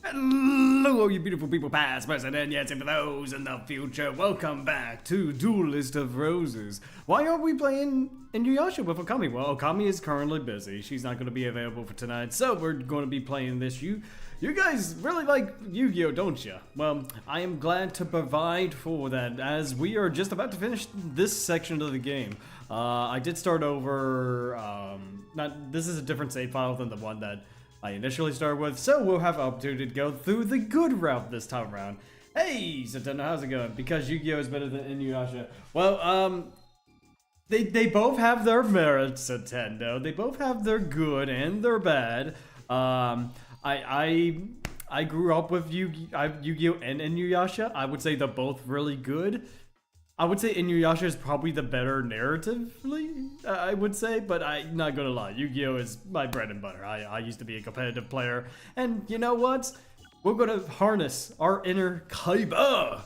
Hello, you beautiful people, past, present, and yet for those in the future. Welcome back to Duelist of Roses. Why aren't we playing Yugioh with Okami? Well, Okami is currently busy. She's not going to be available for tonight, so we're going to be playing this. You guys really like Yugioh, don't you? Well, I am glad to provide for that, as we are just about to finish this section of the game. I did start over. This is a different save file than the one that I initially started with, so we'll have an opportunity to go through the good route this time around. Hey, Satana, how's it going? Because Yugioh is better than Inuyasha. Well, they both have their merits, Satendo. They both have their good and their bad. I grew up with Yugioh and Inuyasha. I would say they're both really good. I would say Inuyasha is probably the better narratively, I would say, but I'm not gonna lie, Yugioh is my bread and butter. I used to be a competitive player, and you know what? We're gonna harness our inner Kaiba,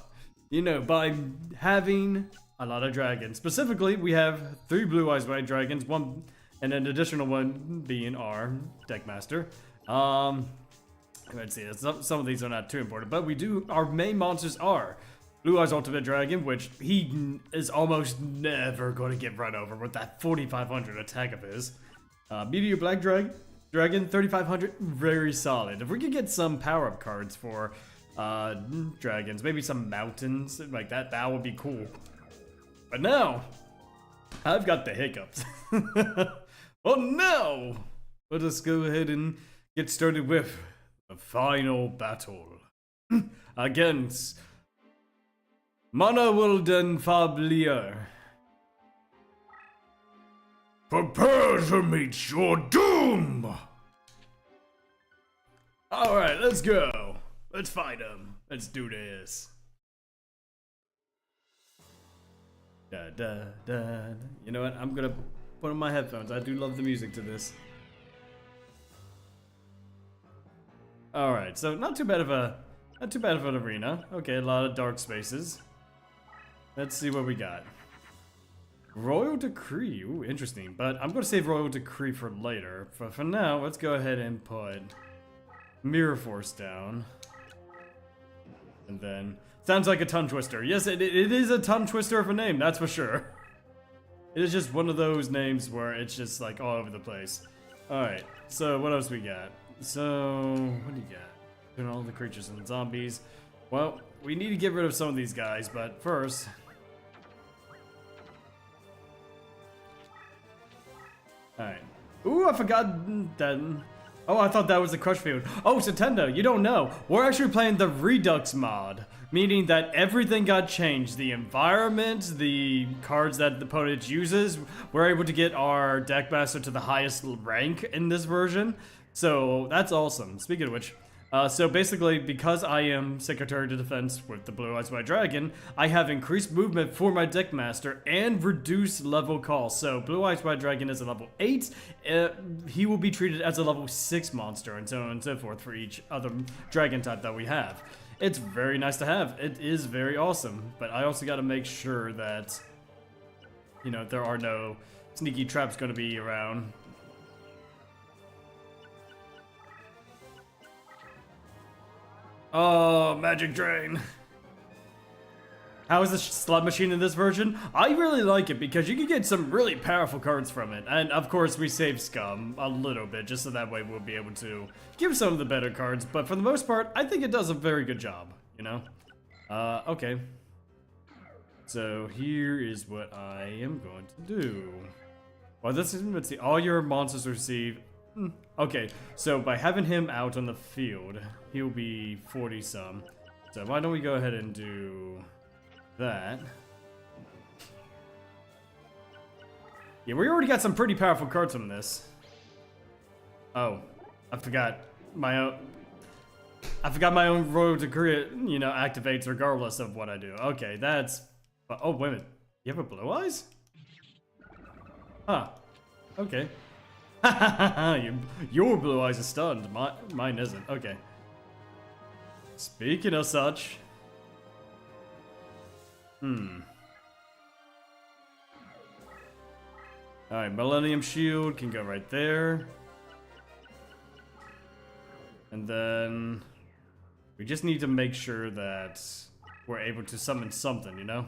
by having a lot of dragons. Specifically, we have 3 blue eyes white dragons, one, and an additional one being our Deckmaster. Let's see, some of these are not too important, but our main monsters are Blue Eyes Ultimate Dragon, which he is almost never going to get run over with that 4,500 attack of his. Meteor Black Dragon, 3,500, very solid. If we could get some power-up cards for dragons, maybe some mountains like that, that would be cool. But now, I've got the hiccups. Well, now, let us go ahead and get started with the final battle against Mana Wilden Fablier. Prepare to meet your doom! Alright, let's go. Let's fight him. Let's do this. Da da da. You know what? I'm gonna put on my headphones. I do love the music to this. Alright, so not too bad of an arena. Okay, a lot of dark spaces. Let's see what we got. Royal Decree. Ooh, interesting. But I'm going to save Royal Decree for later. But for now, let's go ahead and put Mirror Force down. And then, sounds like a tongue twister. Yes, it is a tongue twister of a name, that's for sure. It is just one of those names where it's just like all over the place. Alright, so what else we got? So, what do you got? Doing all the creatures and zombies. Well, we need to get rid of some of these guys, but first... Alright. Ooh, I forgot that... Oh, I thought that was the Crush Field. Oh, Satendo, you don't know. We're actually playing the Redux mod, meaning that everything got changed. The environment, the cards that the opponent uses, we're able to get our Deckmaster to the highest rank in this version. So, that's awesome. Speaking of which... so basically, because I am Secretary of Defense with the Blue Eyes White Dragon, I have increased movement for my Deckmaster and reduced level call. So Blue Eyes White Dragon is a level 8. He will be treated as a level 6 monster, and so on and so forth for each other dragon type that we have. It's very nice to have. It is very awesome. But I also got to make sure that, there are no sneaky traps going to be around. Oh, Magic Drain. How is the slot machine in this version? I really like it because you can get some really powerful cards from it. And of course we save Scum a little bit just so that way we'll be able to give some of the better cards. But for the most part, I think it does a very good job, Okay. So here is what I am going to do. Well, let's see, all your monsters receive... Okay, so by having him out on the field, he'll be 40 some. So why don't we go ahead and do that? Yeah, we already got some pretty powerful cards from this. Oh, I forgot my own Royal Decree, activates regardless of what I do. Okay, that's... Oh, wait a minute. You have a Blue Eyes? Huh. Okay. Your Blue Eyes are stunned. Mine isn't. Okay. Speaking of such. Alright, Millennium Shield can go right there. And then We just need to make sure that we're able to summon something, you know?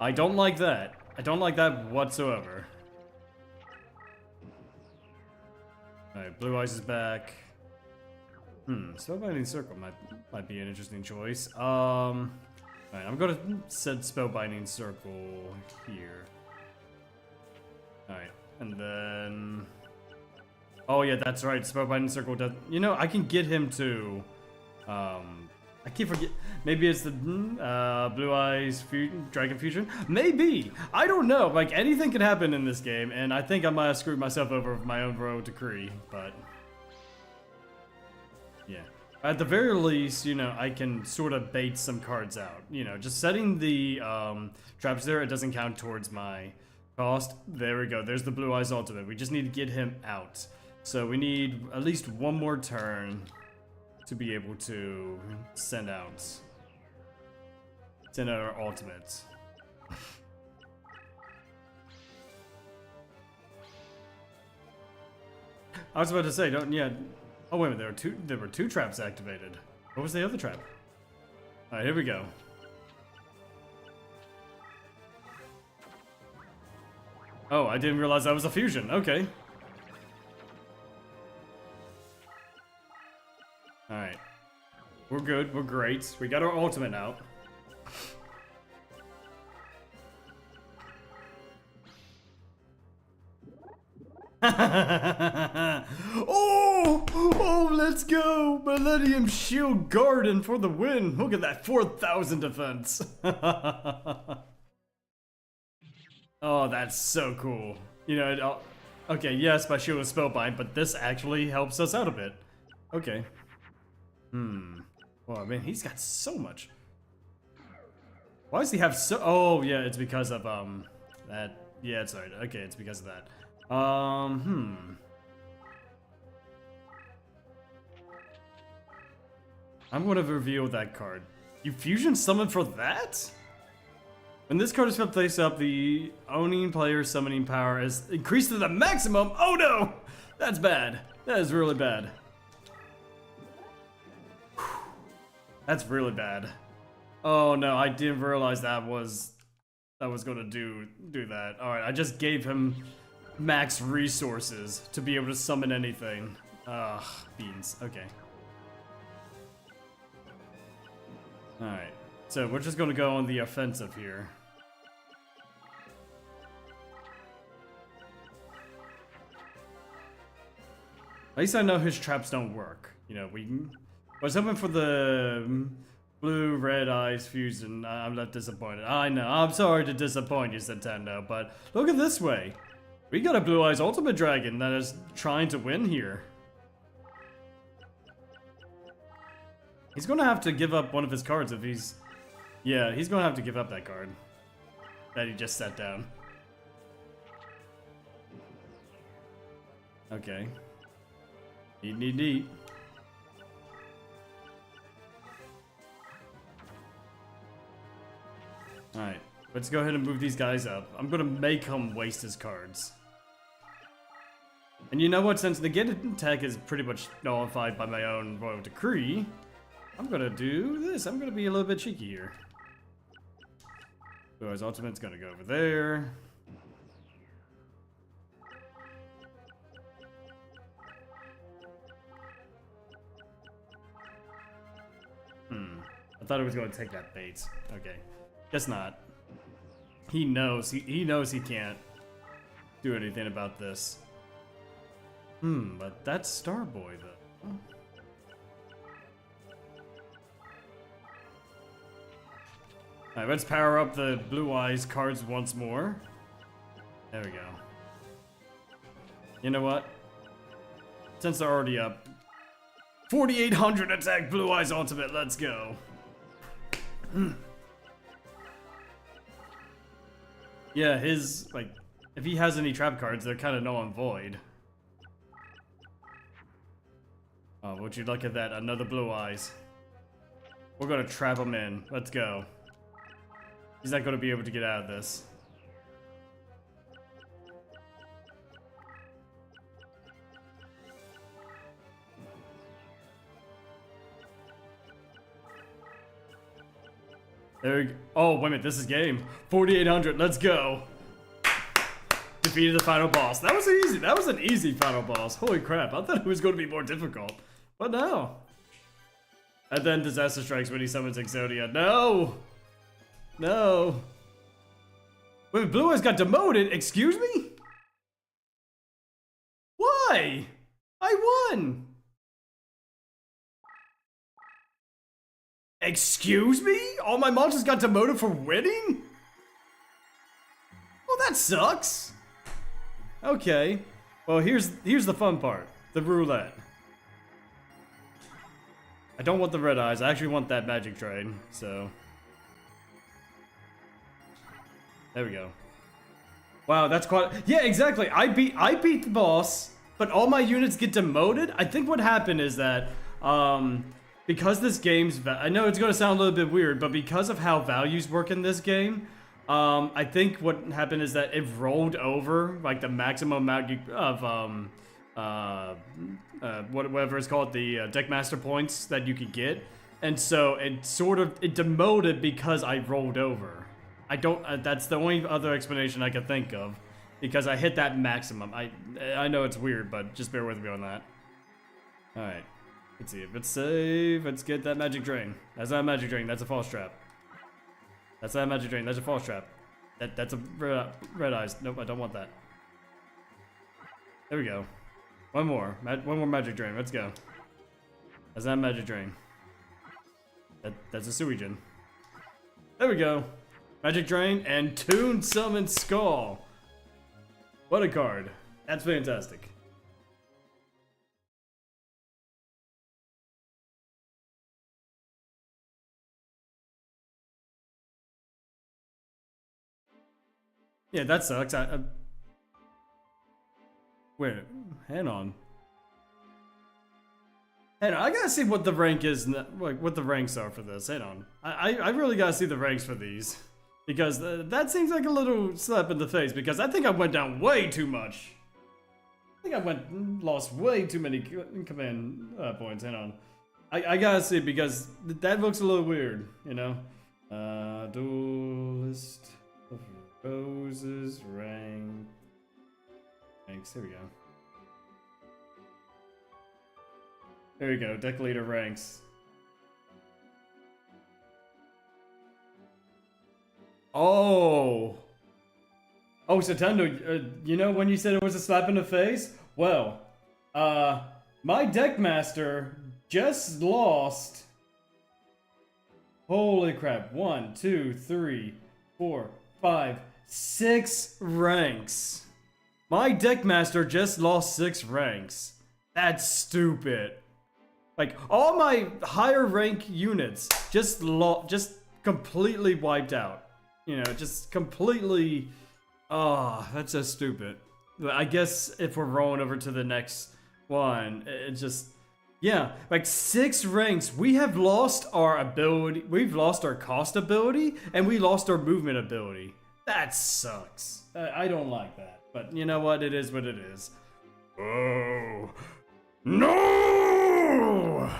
I don't like that. I don't like that whatsoever. Alright, Blue Eyes is back. Spellbinding Circle might be an interesting choice. Alright, I'm gonna set Spellbinding Circle here. Alright, and then... Oh yeah, that's right, Spellbinding Circle does... You know, I can get him to... I keep forget. Maybe it's the Blue Eyes Dragon Fusion. Maybe I don't know. Like anything can happen in this game, and I think I might have screwed myself over with my own royal decree. But yeah, at the very least, you know, I can sort of bait some cards out. You know, just setting the traps there. It doesn't count towards my cost. There we go. There's the Blue Eyes ultimate. We just need to get him out. So we need at least one more turn to be able to send out our ultimates. I was about to say, don't oh wait a minute, there were two traps activated. What was the other trap? Alright, here we go. Oh, I didn't realize that was a fusion. Okay. Alright. We're good. We're great. We got our ultimate out. Oh, let's go! Millennium Shield Garden for the win. Look at that 4,000 defense. Oh, that's so cool. You know, okay, yes, my shield is spellbind, but this actually helps us out a bit. Okay. Well, I mean, he's got so much. Why does he have so... Oh, yeah, it's because of, that... Yeah, it's right. Okay, it's because of that. I'm going to reveal that card. You fusion summon for that? When this card is placed up, the owning player's summoning power is increased to the maximum. Oh no! That's bad. That is really bad. That's really bad. Oh no, I didn't realize that was gonna do that. Alright, I just gave him max resources to be able to summon anything. Ugh, beans. Okay. Alright, so we're just gonna go on the offensive here. At least I know his traps don't work. You know, I was hoping for the blue red eyes fusion. I'm not disappointed. I know. I'm sorry to disappoint you, Nintendo, but look at this way. We got a Blue Eyes Ultimate Dragon that is trying to win here. He's gonna have to give up one of his cards if he's... Yeah, he's gonna have to give up that card that he just set down. Okay. Neat. Alright, let's go ahead and move these guys up. I'm gonna make him waste his cards. And you know what, since the get attack is pretty much nullified by my own royal decree, I'm gonna do this. I'm gonna be a little bit cheeky here. So his ultimate's gonna go over there. I thought it was going to take that bait. Okay. Guess not. He knows. He knows he can't do anything about this. But that's Starboy, though. Alright, let's power up the Blue Eyes cards once more. There we go. You know what? Since they're already up, 4,800 attack Blue Eyes Ultimate, let's go. Yeah, his, like, if he has any trap cards, they're kind of null and void. Oh, would you look at that? Another Blue Eyes. We're gonna trap him in. Let's go. He's not gonna be able to get out of this. There we go. Oh, wait a minute, this is game. 4,800, let's go. Defeated the final boss. That was easy. That was an easy final boss. Holy crap, I thought it was going to be more difficult. But no. And then disaster strikes when he summons Exodia. No! No. Wait, Blue Eyes got demoted? Excuse me? Why? I won! Excuse me? All my monsters got demoted for winning? Well, that sucks. Okay. Well, here's the fun part. The roulette. I don't want the red eyes. I actually want that magic train, so. There we go. Wow, that's quite. Yeah, exactly. I beat the boss, but all my units get demoted. I think what happened is that because this game's I know it's gonna sound a little bit weird, but because of how values work in this game, I think what happened is that it rolled over like the maximum amount of whatever it's called, the Deckmaster points that you could get, and so it demoted because I rolled over. I don't. That's the only other explanation I can think of, because I hit that maximum. I know it's weird, but just bear with me on that. All right, let's see if it's safe. Let's get that magic drain. That's not a magic drain. That's a false trap. That's not a magic drain. That's a false trap. That's a red eyes. Nope, I don't want that. There we go. One more magic drain. Let's go. That's not a magic drain. That's a Suijin. There we go. Magic Drain and Toon Summon Skull. What a card. That's fantastic. Yeah, that sucks. Wait, hang on. Hang on, I gotta see what the rank is, like what the ranks are for this. Hang on. I really gotta see the ranks for these. Because that seems like a little slap in the face, because I think I went down way too much. I think I lost way too many command points. Hang on. I gotta see, because that looks a little weird, you know? Duelist of Roses, ranks. Here we go. There we go, deck leader ranks. Oh, Satendo, you know when you said it was a slap in the face? Well, my Deckmaster just lost. Holy crap. 1, 2, 3, 4, 5, 6 ranks. My Deckmaster just lost 6 ranks. That's stupid. Like, all my higher rank units just completely wiped out. You know, just completely. Oh, that's so stupid. I guess if we're rolling over to the next one, it just. Yeah, like 6 ranks. We have lost our ability. We've lost our cost ability, and we lost our movement ability. That sucks. I don't like that. But you know what? It is what it is. Oh. No!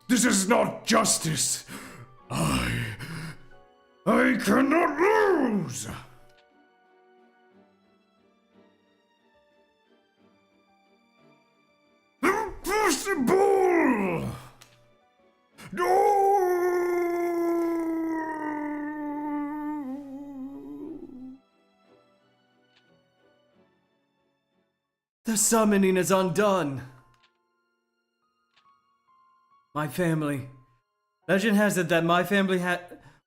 This is not justice. I cannot lose! Impossible! No! The summoning is undone. My family. Legend has it that my family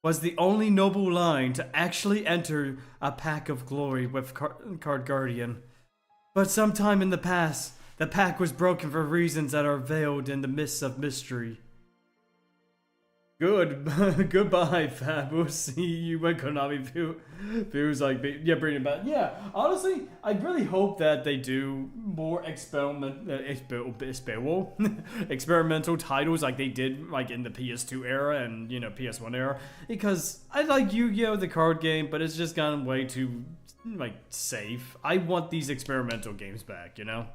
was the only noble line to actually enter a pack of glory with Card Guardian. But sometime in the past, the pack was broken for reasons that are veiled in the mists of mystery. Goodbye, Fab. We'll see you when Konami feels like bringing it back. Yeah, honestly, I really hope that they do more experimental titles like they did like in the PS2 era and PS1 era, because I like Yu-Gi-Oh! The card game, but it's just gotten way too like safe. I want these experimental games back, you know.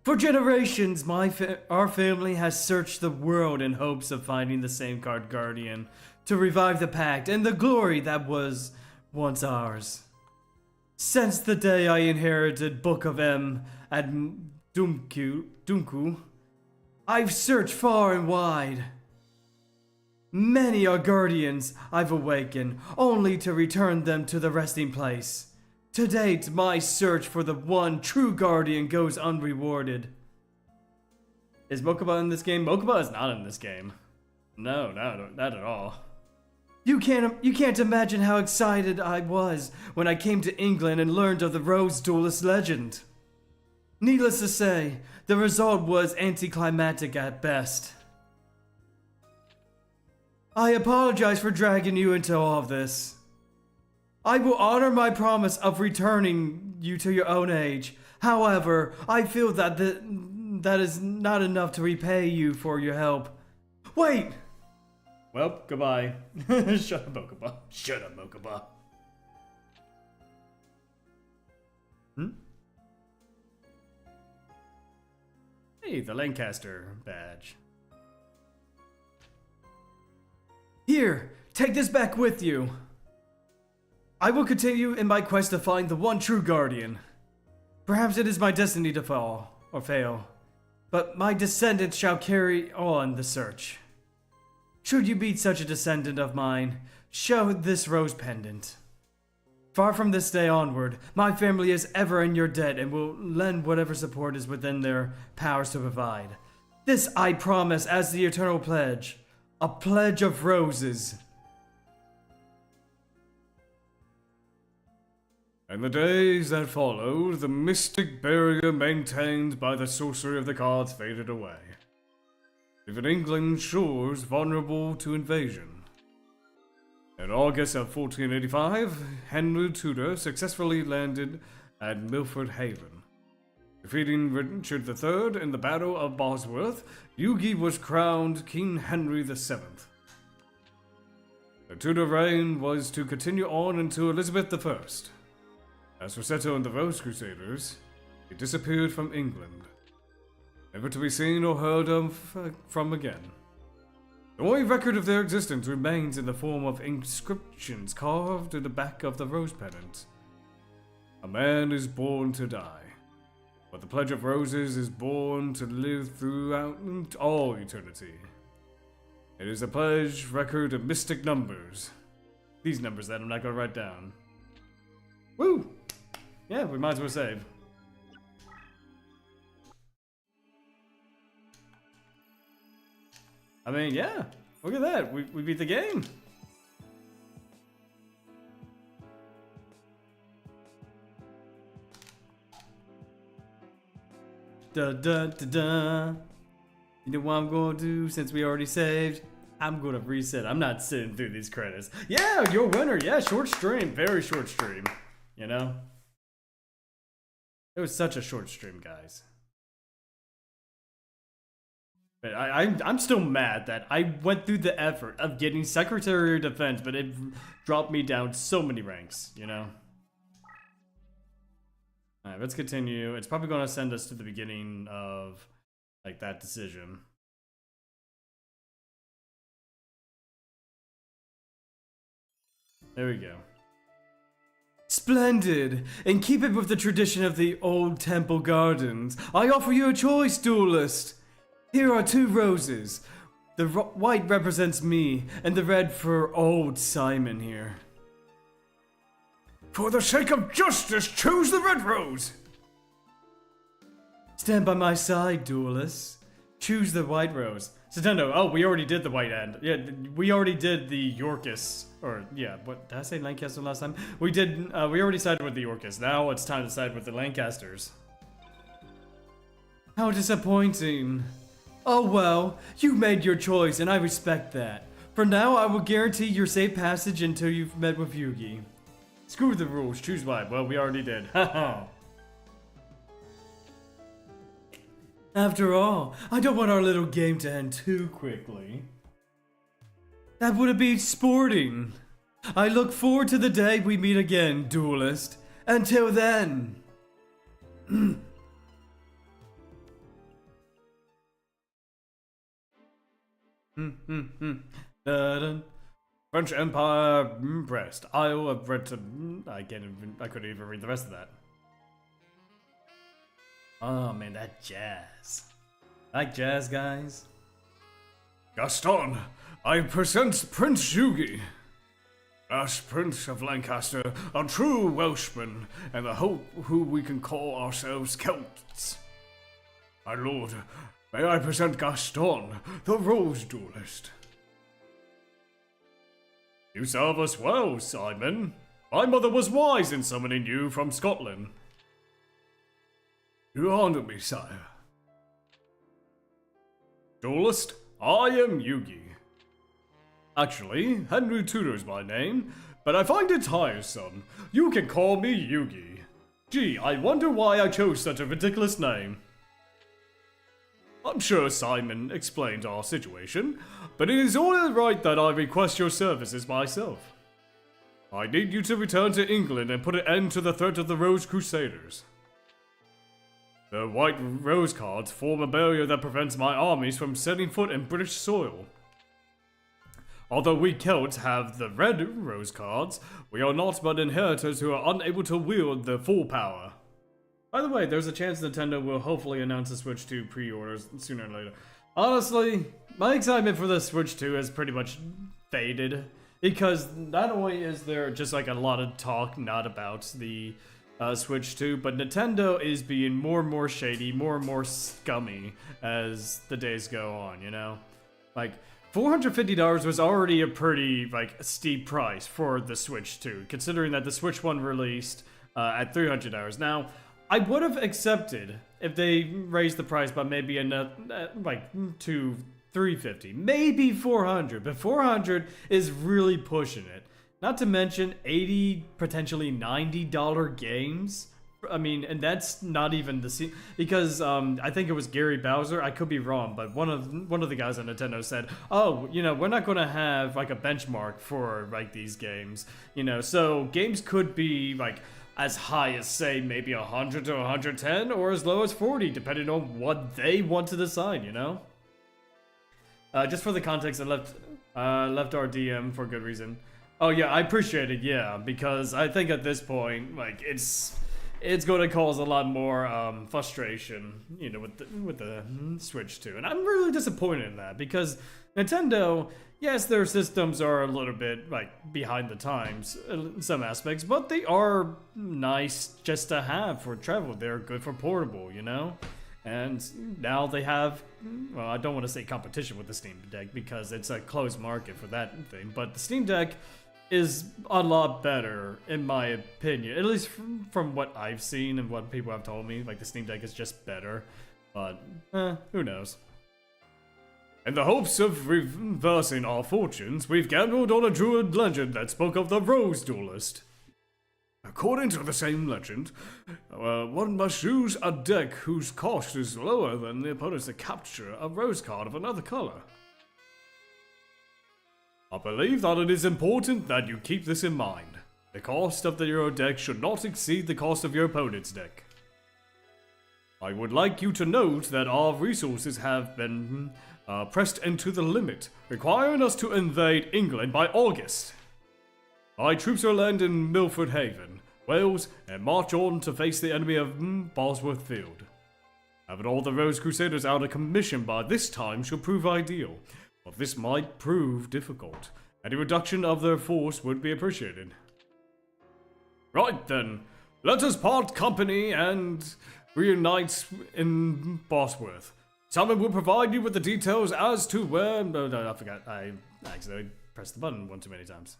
For generations, our family has searched the world in hopes of finding the same card guardian to revive the pact and the glory that was once ours. Since the day I inherited Book of M at Dunku, I've searched far and wide. Many are guardians I've awakened, only to return them to the resting place. To date, my search for the one true guardian goes unrewarded. Is Mokuba in this game? Mokuba is not in this game. No, not at all. You can't imagine how excited I was when I came to England and learned of the Rose Duelist legend. Needless to say, the result was anticlimactic at best. I apologize for dragging you into all of this. I will honor my promise of returning you to your own age. However, I feel that that is not enough to repay you for your help. Wait! Well, goodbye. Shut up, Mokuba. Shut up, Mokuba. Hey, the Lancaster badge. Here, take this back with you. I will continue in my quest to find the one true guardian. Perhaps it is my destiny to fall, or fail, but my descendants shall carry on the search. Should you meet such a descendant of mine, show this rose pendant. Far from this day onward, my family is ever in your debt and will lend whatever support is within their powers to provide. This I promise as the eternal pledge, a pledge of roses. In the days that followed, the mystic barrier maintained by the sorcery of the cards faded away, leaving England's shores vulnerable to invasion. In August of 1485, Henry Tudor successfully landed at Milford Haven. Defeating Richard III in the Battle of Bosworth, Yugioh was crowned King Henry VII. The Tudor reign was to continue on until Elizabeth I. As for Seto and the Rose Crusaders, they disappeared from England, never to be seen or heard of from again. The only record of their existence remains in the form of inscriptions carved in the back of the rose pendant. A man is born to die, but the Pledge of Roses is born to live throughout all eternity. It is a pledge record of mystic numbers. These numbers that I'm not going to write down. Woo! Yeah, we might as well save. I mean, yeah. Look at that. We beat the game. Da da da da. You know what I'm gonna do since we already saved? I'm gonna reset. I'm not sitting through these credits. Yeah, your winner. Yeah, short stream. Very short stream. You know? It was such a short stream, guys. But I'm still mad that I went through the effort of getting Secretary of Defense, but it dropped me down so many ranks, you know? Alright, let's continue. It's probably going to send us to the beginning of, like, that decision. There we go. Splendid! In keeping with the tradition of the old temple gardens, I offer you a choice, Duelist! Here are two roses. The white represents me, and the red for old Simon here. For the sake of justice, choose the red rose! Stand by my side, Duelist. Choose the white rose. Nintendo, oh, we already did the white end. Yeah, we already did the Yorkist. Or, yeah, what, did I say Lancaster last time? We did, we already sided with the Yorkist. Now it's time to side with the Lancasters. How disappointing. Oh well, you made your choice and I respect that. For now, I will guarantee your safe passage until you've met with Yugioh. Screw the rules, choose white. Well, we already did. Haha. After all, I don't want our little game to end too quickly. That would be sporting. I look forward to the day we meet again, Duelist. Until then. Da-dun. French Empire Brest. Isle of Breton. I couldn't even read the rest of that. Oh man, that jazz. Like jazz, guys? Gaston, I present Prince Yugioh, last Prince of Lancaster, a true Welshman, and the hope who we can call ourselves Celts. My lord, may I present Gaston, the Rose Duelist. You serve us well, Simon. My mother was wise in summoning you from Scotland. You honor me, sire. Duelist, I am Yugioh. Actually, Henry Tudor's my name, but I find it tiresome. You can call me Yugioh. Gee, I wonder why I chose such a ridiculous name. I'm sure Simon explained our situation, but it is only right that I request your services myself. I need you to return to England and put an end to the threat of the Rose Crusaders. The white rose cards form a barrier that prevents my armies from setting foot in British soil. Although we Celts have the red rose cards, we are not but inheritors who are unable to wield the full power. By the way, there's a chance Nintendo will hopefully announce a Switch 2 pre-orders sooner or later. Honestly, my excitement for the Switch 2 has pretty much faded, because not only is there just like a lot of talk not about the Switch 2, but Nintendo is being more and more shady, more and more scummy as the days go on, you know? Like, $450 was already a pretty, like, steep price for the Switch 2, considering that the Switch 1 released at $300. Now, I would have accepted if they raised the price by maybe enough, like, to $350, maybe $400, but $400 is really pushing it. Not to mention $80, potentially $90 games. I mean, and that's not even the because I think it was Gary Bowser. I could be wrong, but one of the guys at Nintendo said, "Oh, you know, we're not going to have like a benchmark for like these games, you know, so games could be like as high as say maybe 100 to 110, or as low as 40, depending on what they want to decide, you know." Just for the context, I left our DM for good reason. Oh yeah, I appreciate it. Yeah, because I think at this point, like it's going to cause a lot more frustration, you know, with the Switch 2, and I'm really disappointed in that because Nintendo, yes, their systems are a little bit like behind the times in some aspects, but they are nice just to have for travel. They're good for portable, you know. And now they have, well, I don't want to say competition with the Steam Deck because it's a closed market for that thing, but the Steam Deck is a lot better, in my opinion. At least from what I've seen and what people have told me. Like, the Steam Deck is just better. But, who knows. In the hopes of reversing our fortunes, we've gambled on a druid legend that spoke of the Rose Duelist. According to the same legend, one must use a deck whose cost is lower than the opponent's to capture a rose card of another color. I believe that it is important that you keep this in mind. The cost of your deck should not exceed the cost of your opponent's deck. I would like you to note that our resources have been pressed into the limit, requiring us to invade England by August. My troops are landed in Milford Haven, Wales, and march on to face the enemy of Bosworth Field. Having all the Rose Crusaders out of commission by this time should prove ideal, but this might prove difficult. Any reduction of their force would be appreciated. Right then, let us part company and reunite in Bosworth. Simon will provide you with the details as to where... No, I forgot. I accidentally pressed the button one too many times.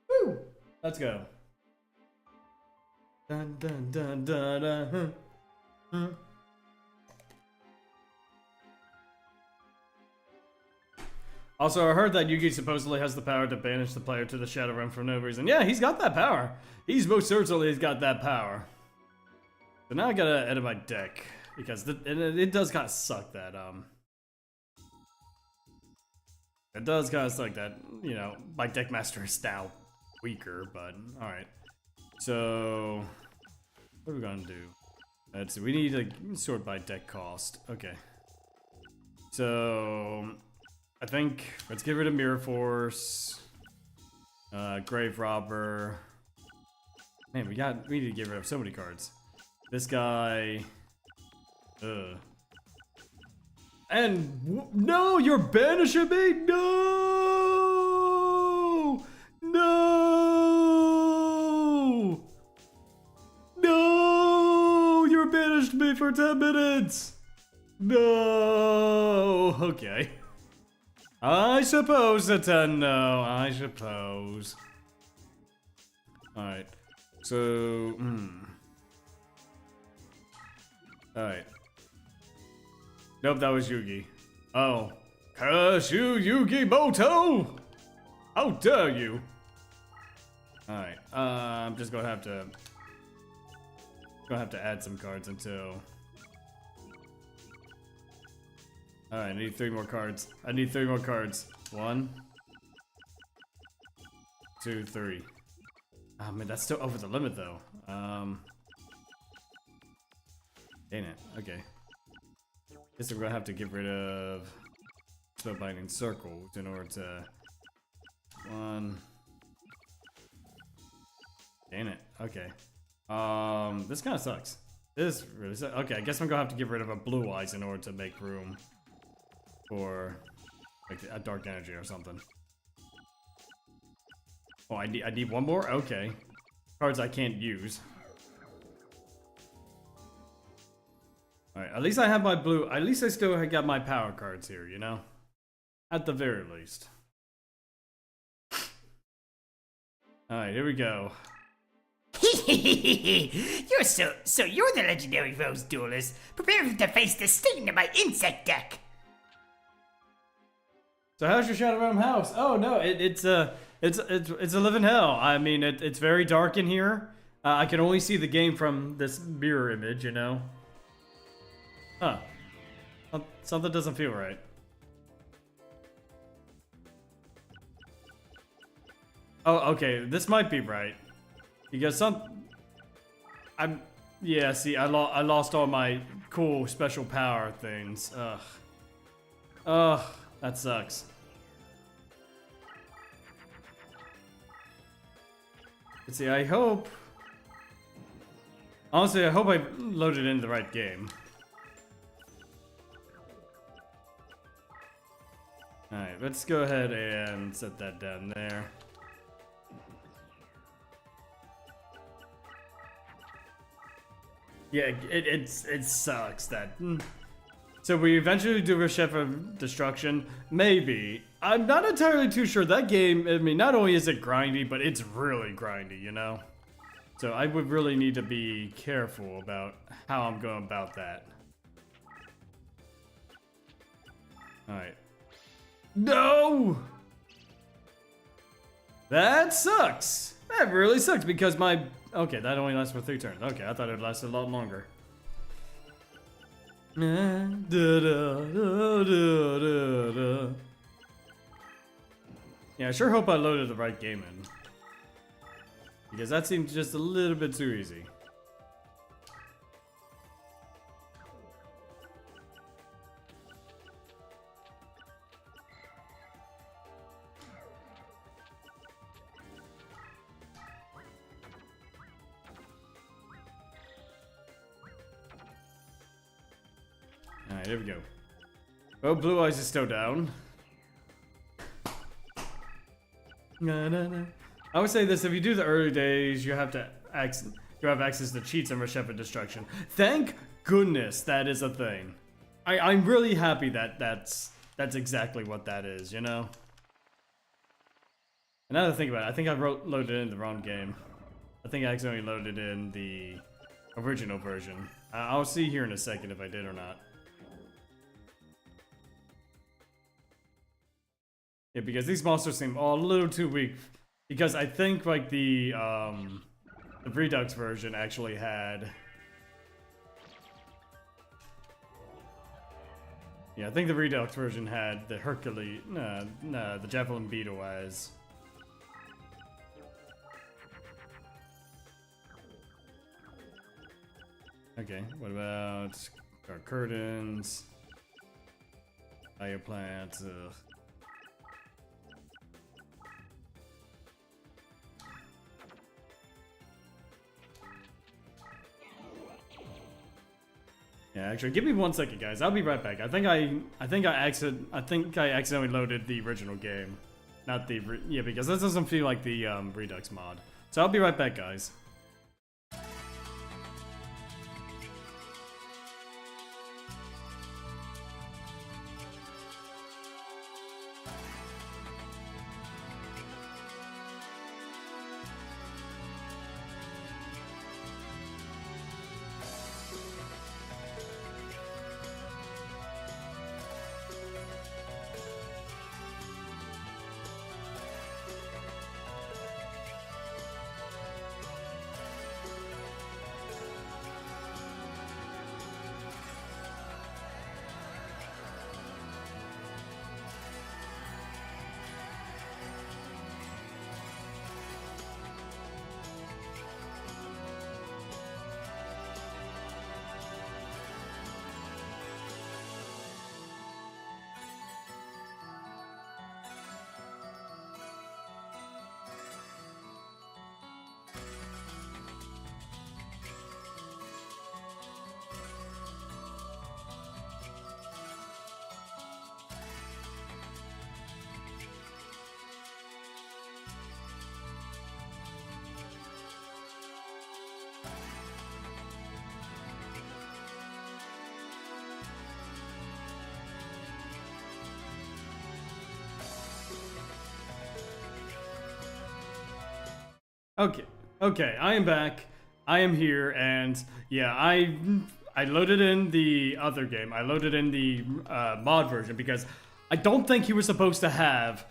Woo! Let's go. Dun dun dun dun dun. Also, I heard that Yugioh supposedly has the power to banish the player to the Shadow Realm for no reason. Yeah, he's got that power. He's most certainly got that power. So now I gotta edit my deck because it does kind of suck that it does kind of suck that, you know, my deck master is now weaker, but alright. So what are we gonna do? Let's see, we need to sort by deck cost. Okay. So I think let's get rid of Mirror Force. Grave Robber. Man, we need to get rid of so many cards. This guy. Ugh. And no, you're banishing me. No, no, no. You're banished me for 10 minutes. No. Okay. I suppose, Nintendo. I suppose. Alright. So, Alright. Nope, that was Yugi. Oh. Curse you, Yugi Moto! How dare you! Alright. I'm just gonna have to add some cards until. Alright, I need 3 more cards. I need 3 more cards. 1, 2, 3. Oh man, that's still over the limit though. Dang it. Okay. Guess we're gonna have to get rid of Spellbinding Circles in order to. 1. Dang it. Okay. This kind of sucks. This really sucks. Okay, I guess I'm gonna have to get rid of a Blue Eyes in order to make room for like a Dark Energy or something. Oh, I need 1 more? Okay. Cards I can't use. Alright, at least I have my blue. At least I still got my power cards here, you know? At the very least. Alright, here we go. You're so you're the legendary Rose Duelist. Prepare to face the stain of my insect deck. So how's your Shadow Realm house? Oh no, it's a living hell. I mean, it's very dark in here. I can only see the game from this mirror image, you know. Huh. Something doesn't feel right. Oh, okay. This might be right. Because yeah, see, I lost all my cool special power things. Ugh. Ugh, that sucks. Let's see, I hope. Honestly, I hope I loaded in the right game. Alright, let's go ahead and set that down there. Yeah, it sucks that. So we eventually do a Chef of Destruction. Maybe. I'm not entirely too sure. That game, I mean, not only is it grindy, but it's really grindy, you know? So I would really need to be careful about how I'm going about that. Alright. No! That sucks! That really sucks because my... Okay, that only lasts for 3 turns. Okay, I thought it lasted a lot longer. Yeah, I sure hope I loaded the right game in. Because that seems just a little bit too easy. Alright, here we go. Oh, Blue Eyes is still down. I would say this, if you do the early days, you have access to cheats and Chef of Destruction. Thank goodness that is a thing. I'm really happy that that's exactly what that is, you know? And now that I think about it, I think I loaded in the wrong game. I think I accidentally loaded in the original version. I'll see here in a second if I did or not. Yeah, because these monsters seem all a little too weak. Because I think like the Redux version actually had. Yeah, I think the Redux version had the Hercules, the Javelin Beetle as. Okay, what about our curtains? Fire plants? Ugh. Yeah, actually, give me 1 second, guys. I'll be right back. I think I accidentally loaded the original game, not the yeah, because this doesn't feel like the Redux mod. So I'll be right back, guys. Okay, I am back. I am here, and yeah, I loaded in the other game. I loaded in the mod version because I don't think he was supposed to have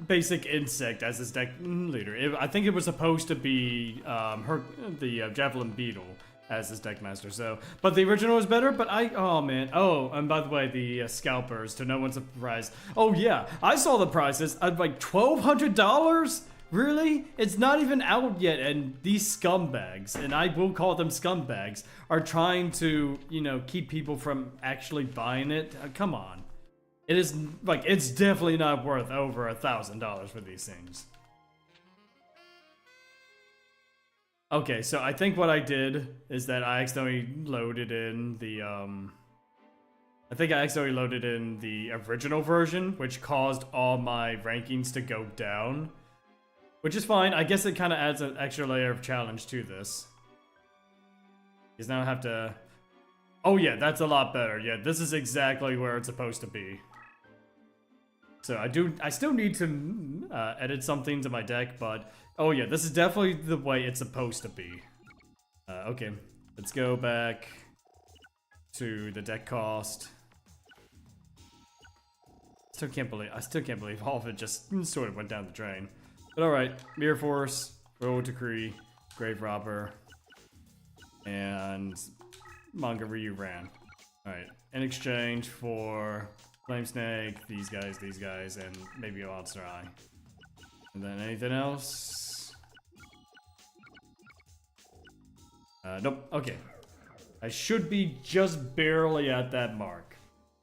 basic insect as his deck leader. I think it was supposed to be the javelin beetle as his deck master. So, but the original was better. But oh man, oh, and by the way, the scalpers, to no one's surprise. Oh yeah, I saw the prices at like $1,200. Really? It's not even out yet, and these scumbags, and I will call them scumbags, are trying to, you know, keep people from actually buying it. Come on. It is, like, it's definitely not worth over $1,000 for these things. Okay, so I think what I did is that I accidentally loaded in the, I think I accidentally loaded in the original version, which caused all my rankings to go down. Which is fine. I guess it kind of adds an extra layer of challenge to this. Because now I have to... Oh yeah, that's a lot better. Yeah, this is exactly where it's supposed to be. So I still need to edit something to my deck, but... Oh yeah, this is definitely the way it's supposed to be. Okay, let's go back to the deck cost. I still can't believe all of it just sort of went down the drain. But alright, Mirror Force, Royal Decree, Grave Robber, and Manga Ryu Ran. Alright, in exchange for Flame Snake, these guys, and maybe a Monster Eye. And then anything else? Nope, okay. I should be just barely at that mark.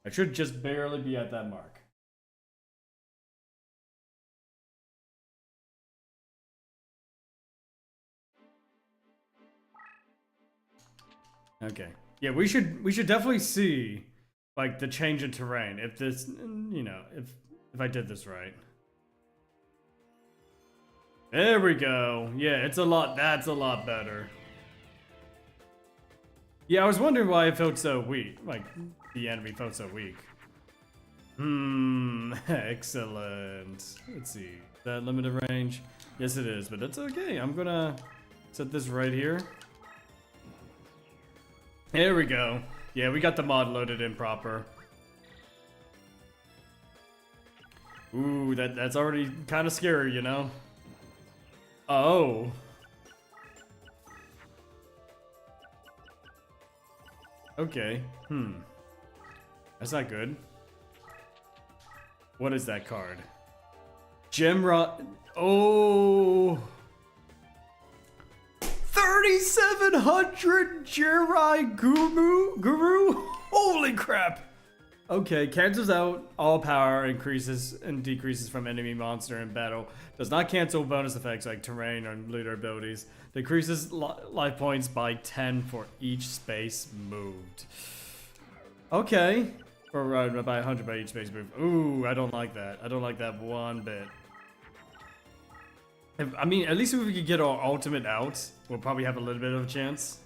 I should just barely be at that mark. Okay. Yeah, we should definitely see like the change in terrain if this, you know, if I did this right. There we go. Yeah, it's a lot. That's a lot better. Yeah, I was wondering why it felt so weak. Like the enemy felt so weak. Excellent. Let's see. Is that limited range? Yes, it is, but it's okay. I'm gonna set this right here. There we go. Yeah, we got the mod loaded in proper. Ooh, that's already kind of scary, you know? Oh. Okay. That's not good. What is that card? Gemra... Oh... 3,700 Jirai Guru? Holy crap! Okay, cancels out all power increases and decreases from enemy monster in battle. Does not cancel bonus effects like terrain or leader abilities. Decreases life points by 10 for each space moved. Okay. Or by 100 by each space moved. Ooh, I don't like that. I don't like that one bit. I mean, at least if we could get our ultimate out, we'll probably have a little bit of a chance.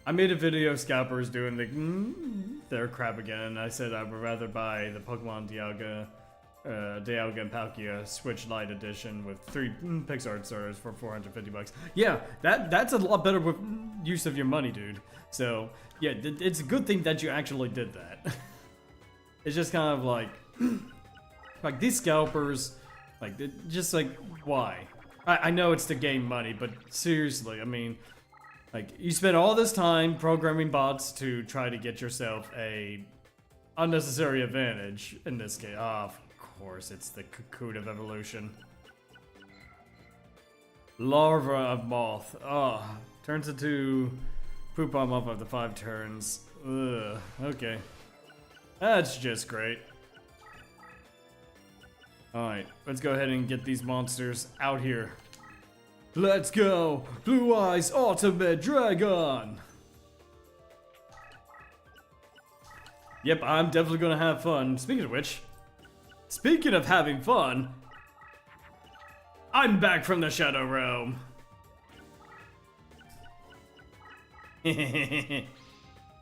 I made a video of scalpers doing their crap again, and I said I would rather buy the Pokemon Dialga and Palkia Switch Lite Edition with 3 Pixar starters for 450 bucks. Yeah, that's a lot better with use of your money, dude. So, yeah, it's a good thing that you actually did that. It's just kind of like, like these scalpers, like, just like, why? I know it's to gain money, but seriously, I mean, like, you spend all this time programming bots to try to get yourself a unnecessary advantage. In this case, of course, it's the cocoon of evolution. Larva of moth. Oh, turns into poop on up after 5 turns. Ugh, okay. That's just great. Alright, let's go ahead and get these monsters out here. Let's go! Blue Eyes Ultimate Dragon! Yep, I'm definitely gonna have fun. Speaking of which, speaking of having fun, I'm back from the Shadow Realm.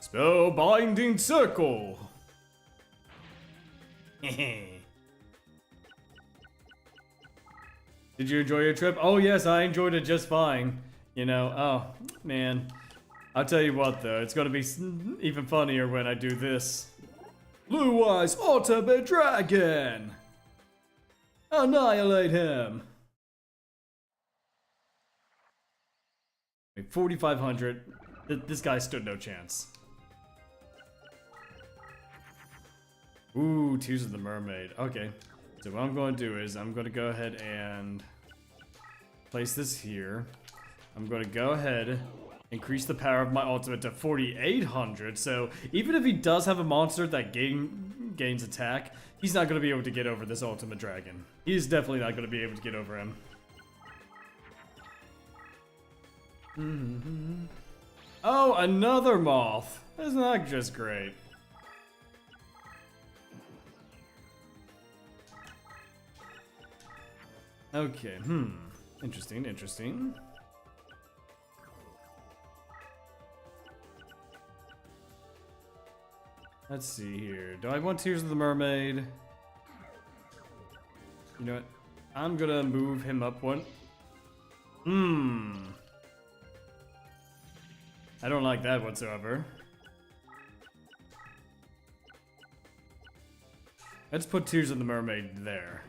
Spellbinding Circle. Did you enjoy your trip? Oh yes, I enjoyed it just fine. You know, oh man. I'll tell you what though, it's gonna be even funnier when I do this. Blue Eyes Ultimate Dragon! Annihilate him! 4,500. This guy stood no chance. Ooh, Tears of the Mermaid. Okay. So what I'm going to do is I'm going to go ahead and place this here. I'm going to go ahead, increase the power of my ultimate to 4,800. So even if he does have a monster that gains attack, he's not going to be able to get over this ultimate dragon. He's definitely not going to be able to get over him. Oh, another moth. That's not just great. Okay, interesting, interesting. Let's see here. Do I want Tears of the Mermaid? You know what? I'm gonna move him up one. I don't like that whatsoever. Let's put Tears of the Mermaid there.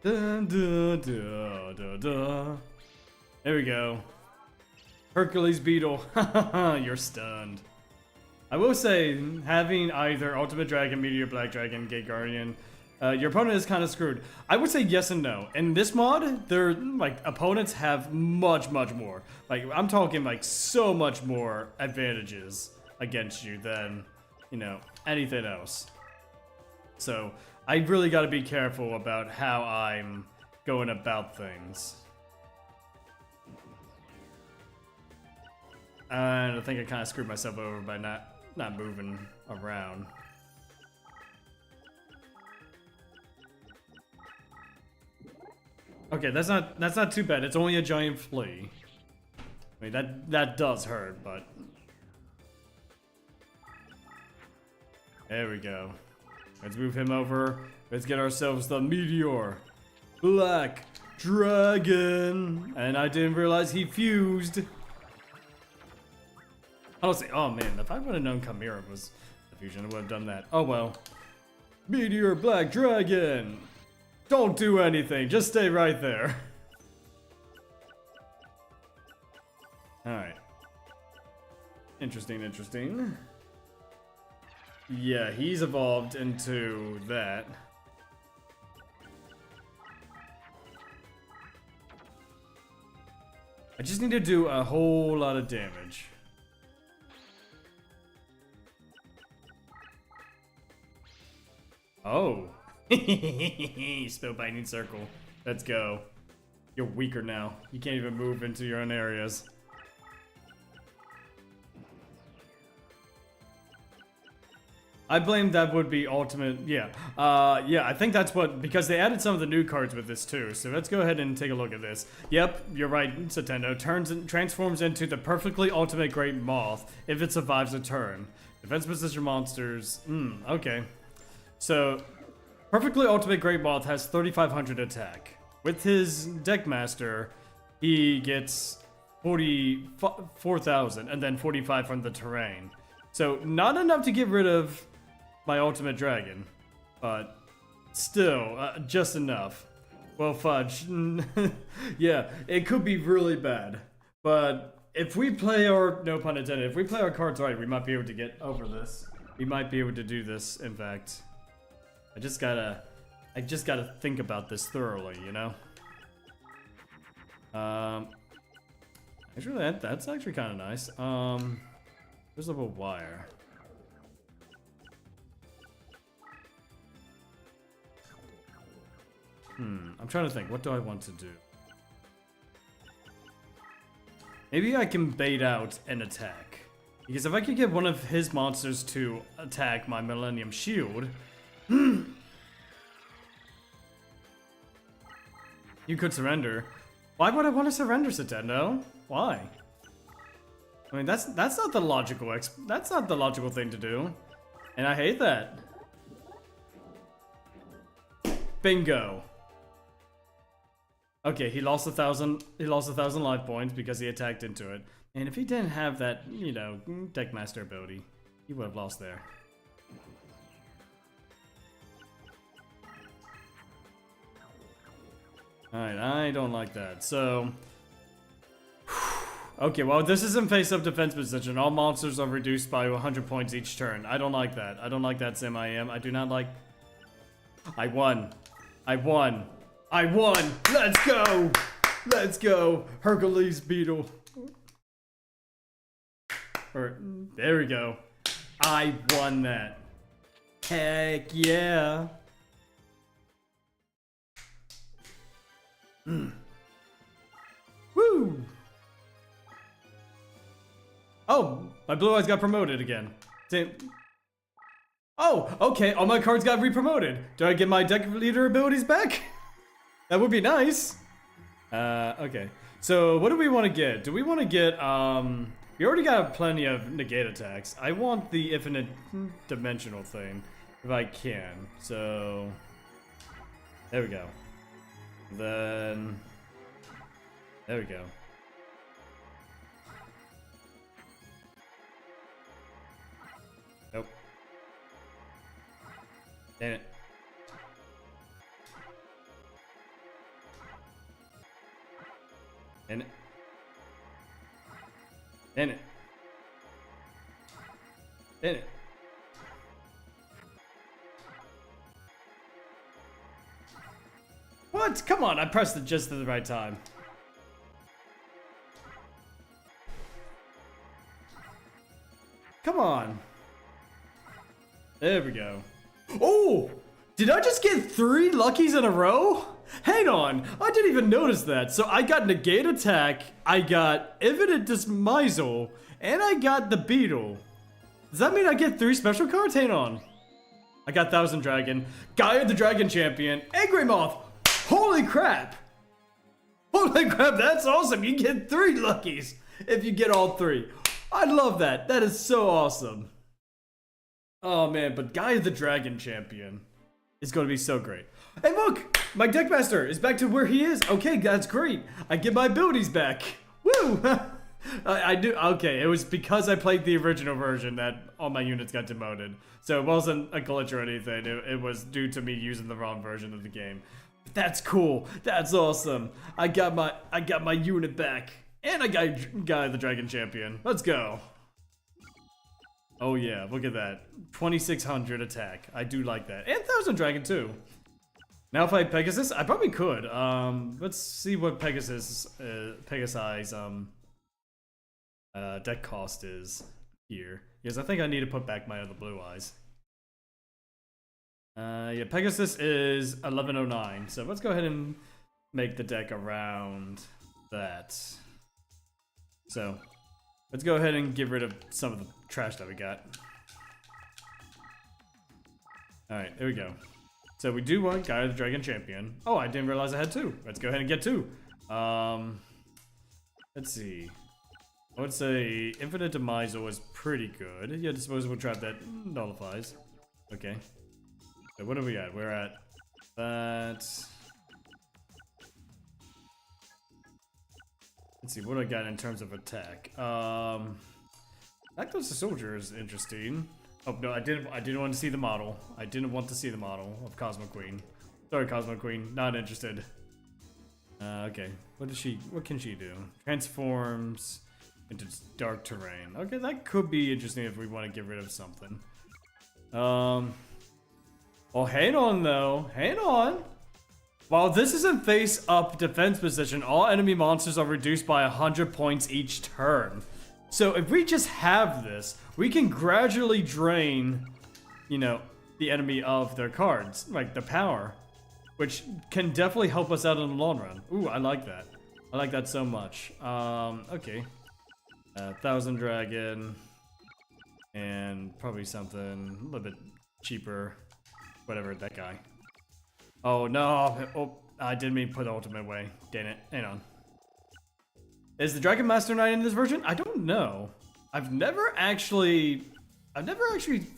Dun, dun, dun, dun, dun. There we go. Hercules Beetle. You're stunned. I will say, having either Ultimate Dragon, Meteor Black Dragon, Gate Guardian, your opponent is kind of screwed. I would say yes and no. In this mod, their opponents have much more. Like, I'm talking like so much more advantages against you than, you know, anything else. So I really got to be careful about how I'm going about things. And I think I kind of screwed myself over by not moving around. Okay, that's not too bad. It's only a giant flea. I mean that does hurt, but there we go. Let's move him over. Let's get ourselves the Meteor Black Dragon. And I didn't realize he fused. Honestly, oh man, if I would have known Chimera was the fusion, I would have done that. Oh well. Meteor Black Dragon! Don't do anything, just stay right there. Alright. Interesting, interesting. Yeah, he's evolved into that. I just need to do a whole lot of damage. Oh. Spellbinding circle. Let's go. You're weaker now. You can't even move into your own areas. I blame that would be ultimate. Yeah. Yeah, I think that's what, because they added some of the new cards with this too. So let's go ahead and take a look at this. Yep, you're right, Satendo. Transforms into the perfectly ultimate great moth if it survives a turn. Defense position monsters. Okay. So, perfectly ultimate great moth has 3,500 attack. With his Deckmaster, he gets 44,000 and then 45 from the terrain. So, not enough to get rid of my ultimate dragon, but still, just enough. Well, fudge. Yeah, it could be really bad. But if we play our, no pun intended, if we play our cards right, we might be able to get over this. We might be able to do this, in fact. I just gotta think about this thoroughly, you know? Actually, that's actually kind of nice. There's a wire. I'm trying to think. What do I want to do? Maybe I can bait out an attack. Because if I could get one of his monsters to attack my Millennium Shield... You could surrender. Why would I want to surrender, Satendo? Why? I mean, that's not the logical that's not the logical thing to do. And I hate that. Bingo. Okay, he lost 1,000 life points because he attacked into it. And if he didn't have that, you know, Deckmaster ability, he would have lost there. Alright, I don't like that. So... Okay, well, this is in face-up defense position. All monsters are reduced by 100 points each turn. I don't like that. I don't like that, Sim-I-Am. I do not like... I won. I won. I won! Let's go! Let's go! Hercules Beetle. There we go. I won that. Heck yeah! Woo! Oh, my blue eyes got promoted again. Oh, okay, all my cards got re-promoted. Do I get my deck leader abilities back? That would be nice. Okay. So, what do we want to get? Do we want to get, we already got plenty of negate attacks. I want the infinite dimensional thing, if I can. So, there we go. Then, there we go. Nope. Damn it. Damn it. Damn it. Damn it. What? Come on, I pressed it just at the right time. Come on. There we go. Oh! Did I just get 3 luckies in a row? Hang on, I didn't even notice that. So I got Negate Attack, I got Infinite Dismisal, and I got the Beetle. Does that mean I get 3 special cards? Hang on. I got Thousand Dragon, Gaia the Dragon Champion, and Grey Moth. Holy crap! Holy crap, that's awesome. You get 3 luckies if you get all 3. I love that. That is so awesome. Oh man, but Gaia the Dragon Champion is going to be so great. Hey look! My Deckmaster is back to where he is. Okay, that's great. I get my abilities back. Woo! I do. Okay, it was because I played the original version that all my units got demoted. So it wasn't a glitch or anything. It was due to me using the wrong version of the game. That's cool. That's awesome. I got my unit back. And I got Gaia the Dragon Champion. Let's go. Oh yeah, look at that. 2,600 attack. I do like that. And Thousand Dragon too. Now fight Pegasus? I probably could. Let's see what Pegasi's deck cost is here. Because I think I need to put back my other blue eyes. Yeah, Pegasus is 1109. So let's go ahead and make the deck around that. So let's go ahead and get rid of some of the trash that we got. Alright, there we go. So we do want Gaia the Dragon Champion. Oh, I didn't realize I had two. Let's go ahead and get two. Let's see. I would say Infinite Demisal is pretty good. Yeah, Disposable Trap that nullifies. Okay. So what are we at? We're at that. Let's see, what do I got in terms of attack? Lactose the Soldier is interesting. Oh no, I didn't want to see the model. I didn't want to see the model of Cosmo Queen. Sorry, Cosmo Queen, not interested. Okay. What can she do? Transforms into dark terrain. Okay, that could be interesting if we want to get rid of something. Oh, hang on though. Hang on. While this is in face-up defense position, all enemy monsters are reduced by 100 points each turn. So if we just have this, we can gradually drain, you know, the enemy of their cards, like the power, which can definitely help us out in the long run. Ooh, I like that. I like that so much. Okay. 1000 Dragon, and probably something a little bit cheaper. Whatever, that guy. Oh no! Oh, I didn't mean to put the ultimate away. Damn it. Hang on. Is the Dragon Master Knight in this version? I don't know. I've never actually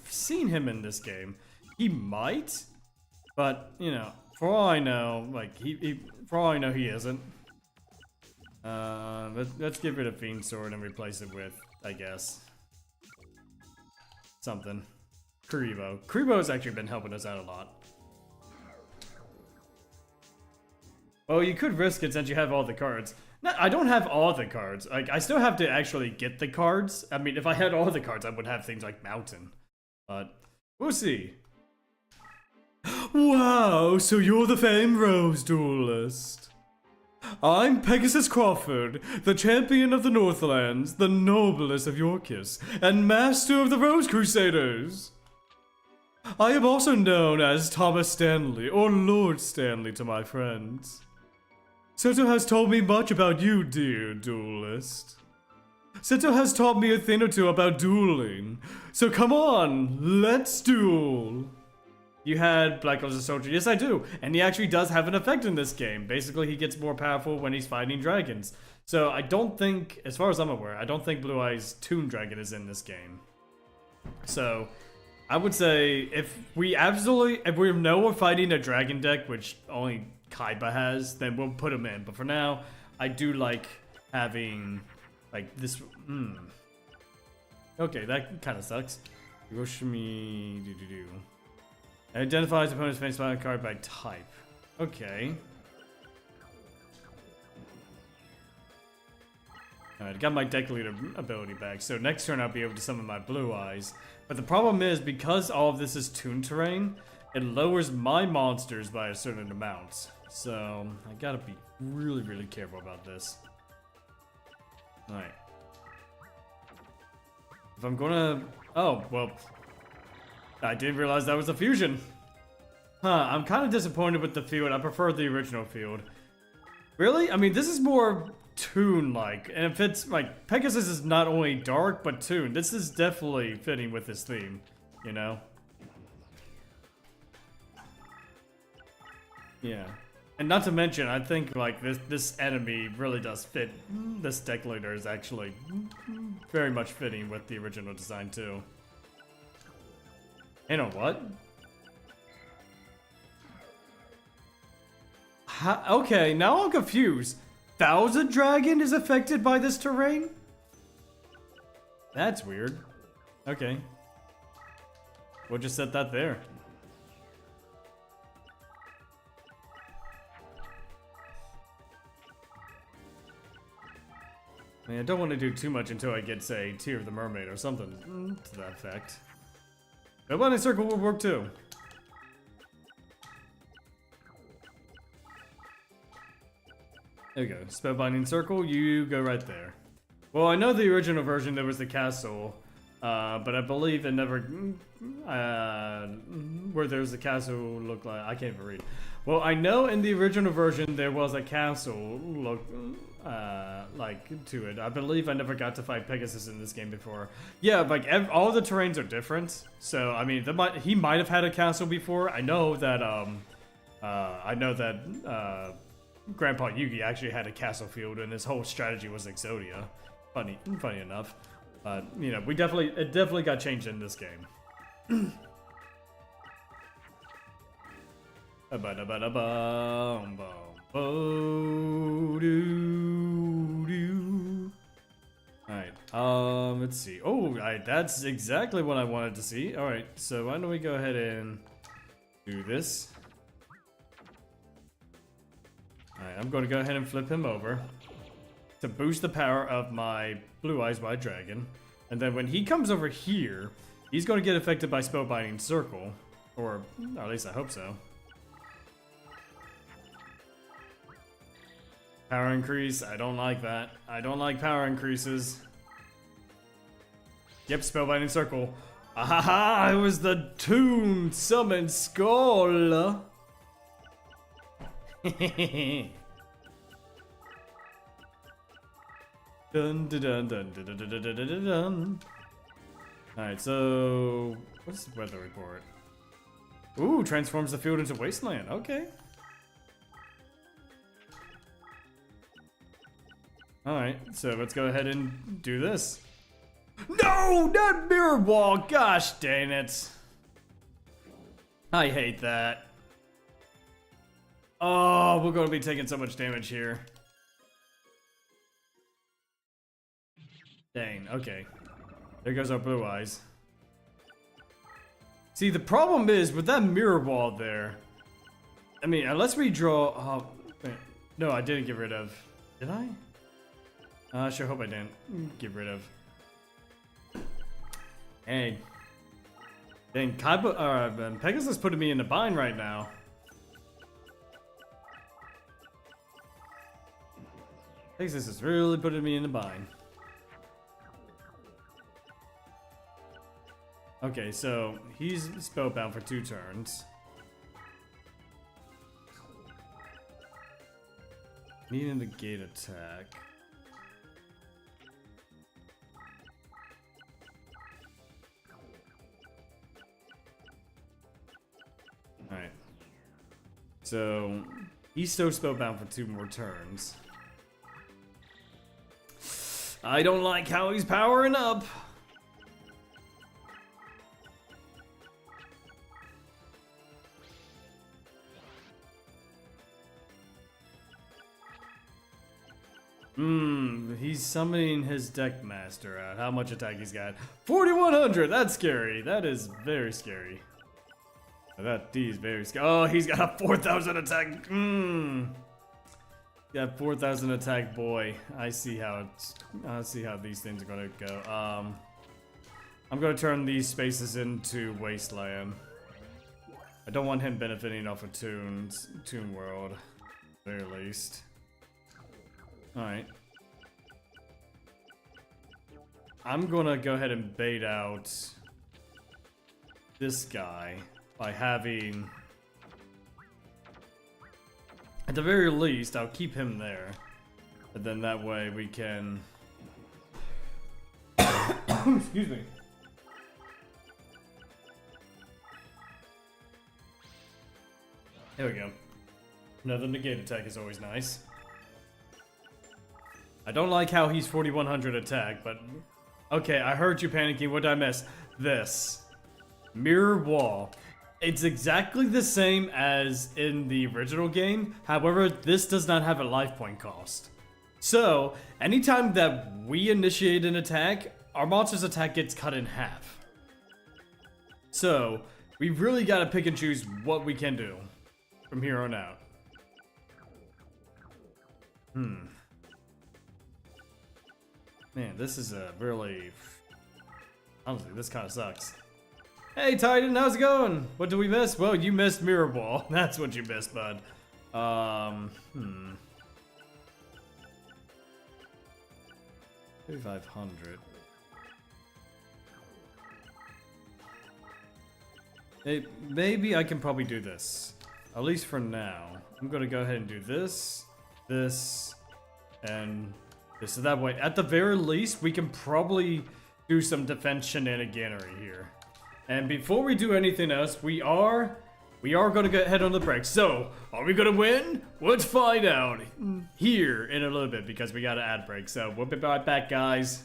seen him in this game. He might, but you know, for all I know, like for all I know, he isn't. Let's get rid of Fiend Sword and replace it with, I guess, something. Kuriboh. Kuriboh has actually been helping us out a lot. Well, you could risk it since you have all the cards. No, I don't have all the cards. Like, I still have to actually get the cards. I mean, if I had all the cards, I would have things like Mountain. But we'll see. Wow, so you're the famed Rose Duelist. I'm Pegasus Crawford, the champion of the Northlands, the noblest of Yorkis, and master of the Rose Crusaders. I am also known as Thomas Stanley, or Lord Stanley to my friends. Seto has told me much about you, dear duelist. Seto has taught me a thing or two about dueling. So come on, let's duel. You had Black Rose Soldier. Yes, I do. And he actually does have an effect in this game. Basically, he gets more powerful when he's fighting dragons. So I don't think, as far as I'm aware, I don't think Blue Eyes Toon Dragon is in this game. So I would say if we know we're fighting a dragon deck, which only Kaiba has, then we'll put him in. But for now, I do like having like this. Okay, that kind of sucks. Hiroshimi It identifies opponent's face value card by type. Okay. Alright, got my deck leader ability back, so next turn I'll be able to summon my Blue Eyes. But the problem is, because all of this is Toon Terrain, it lowers my monsters by a certain amount. So, I gotta be really, really careful about this. Alright. If I'm gonna... Oh, well... I didn't realize that was a fusion. Huh, I'm kind of disappointed with the field. I prefer the original field. Really? I mean, this is more Toon-like. And it fits, like, Pegasus is not only dark, but Toon. This is definitely fitting with this theme, you know? Yeah. And not to mention, I think, like, this enemy really does fit. This deck leader is actually very much fitting with the original design, too. You know what? Okay, now I'm confused. 1000 Dragon is affected by this terrain? That's weird. Okay. We'll just set that there. I mean, I don't want to do too much until I get, say, Tear of the Mermaid or something to that effect. But Bunny Circle will work too. There you go. Spellbinding circle, you go right there. Well, I know the original version there was the castle, but I believe it never, where there's a castle look like, I can't even read. Well, I know in the original version there was a castle look like to it. I believe I never got to fight Pegasus in this game before. Yeah, like all the terrains are different. So I mean, he might have had a castle before. I know that Grandpa Yugi actually had a castle field, and his whole strategy was Exodia. Funny enough. You know, it definitely got changed in this game. Alright, let's see. Oh, that's exactly what I wanted to see. Alright, so why don't we go ahead and do this. Alright, I'm going to go ahead and flip him over to boost the power of my Blue Eyes White Dragon. And then when he comes over here, he's going to get affected by Spellbinding Circle. Or at least I hope so. Power increase, I don't like that. I don't like power increases. Yep, Spellbinding Circle. Ahaha, it was the Toon Summon Skull. Dun dun dun dun dun dun dun dun dun dun. Alright, so what's the weather report? Ooh, transforms the field into wasteland. Okay. Alright, so let's go ahead and do this. No! Not mirror wall! Gosh dang it. I hate that. Oh, we're gonna be taking so much damage here. Dang, okay. There goes our Blue Eyes. See, the problem is, with that mirror wall there... I mean, unless we draw... Oh, wait. No, I didn't get rid of... Did I? I sure hope I didn't get rid of. Hey. Dang, Pegasus putting me in a bind right now. Pegasus is really putting me in a bind. Okay, so he's spellbound for 2 turns. Need a negate attack. Alright. So he's still spellbound for 2 more turns. I don't like how he's powering up. He's summoning his deck master out. How much attack he's got? 4,100! That's scary. That is very scary. That D is very scary. Oh, he's got a 4,000 attack. Yeah, 4,000 attack boy. I see how these things are gonna go. I'm gonna turn these spaces into wasteland. I don't want him benefiting off of Toon World, at the very least. Alright. I'm gonna go ahead and bait out this guy by having... At the very least, I'll keep him there. And then that way we can... Excuse me. There we go. Another negate attack is always nice. I don't like how he's 4,100 attack, but... Okay, I heard you panicking. What did I miss? This. Mirror wall. It's exactly the same as in the original game. However, this does not have a life point cost. So, anytime that we initiate an attack, our monster's attack gets cut in half. So, we really gotta pick and choose what we can do from here on out. Man, this is a really... Honestly, this kind of sucks. Hey, Titan, how's it going? What did we miss? Well, you missed Mirror Ball. That's what you missed, bud. 3,500. Hey, maybe I can probably do this. At least for now. I'm gonna go ahead and do this, this, and this. So that way, at the very least, we can probably do some defense shenaniganery here. And before we do anything else, we are gonna go ahead on the break. So, are we gonna win? Let's find out here in a little bit because we got an ad break. So we'll be right back, guys.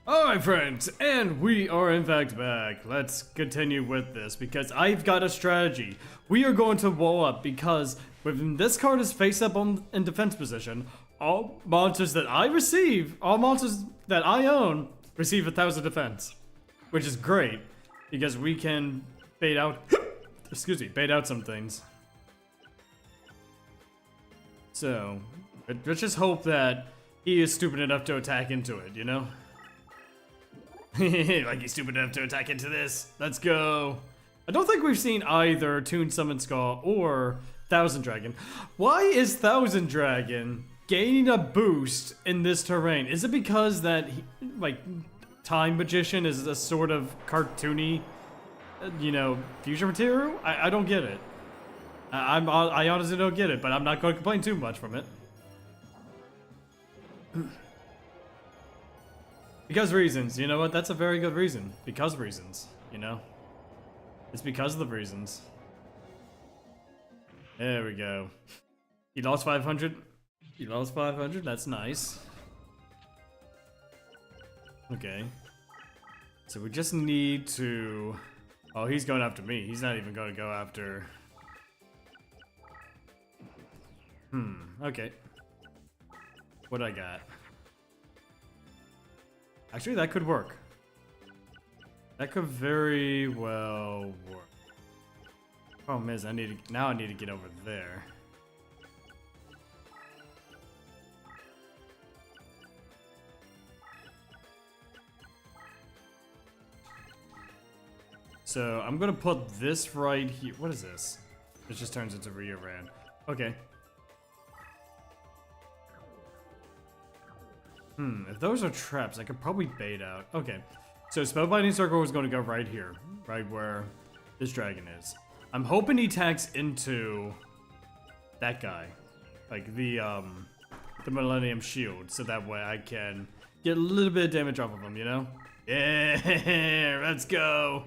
Alright friends, and we are in fact back. Let's continue with this because I've got a strategy. We are going to wall up because when this card is face up in defense position, all monsters that I own, receive 1,000 defense. Which is great, because we can bait out, bait out some things. So, let's just hope that he is stupid enough to attack into it, you know? Like he's stupid enough to attack into this. Let's go. I don't think we've seen either Toon Summon Skull or Thousand Dragon. Why is Thousand Dragon gaining a boost in this terrain? Is it because that, Time Magician is a sort of cartoony, fusion material? I don't get it. I honestly don't get it, but I'm not going to complain too much from it. Because reasons, you know what? That's a very good reason. Because reasons, you know? It's because of the reasons. There we go. He lost 500. He lost 500, that's nice. Okay. So we just need to... Oh, he's going after me. He's not even going to go after... okay. What I got? Actually, that could work. That could very well work. Problem is, now I need to get over there. So I'm gonna put this right here. What is this? It just turns into Rio-Ran. Okay. If those are traps, I could probably bait out. Okay. So Spellbinding Circle is gonna go right here. Right where this dragon is. I'm hoping he attacks into that guy. Like the Millennium Shield. So that way I can get a little bit of damage off of him, you know? Yeah, let's go.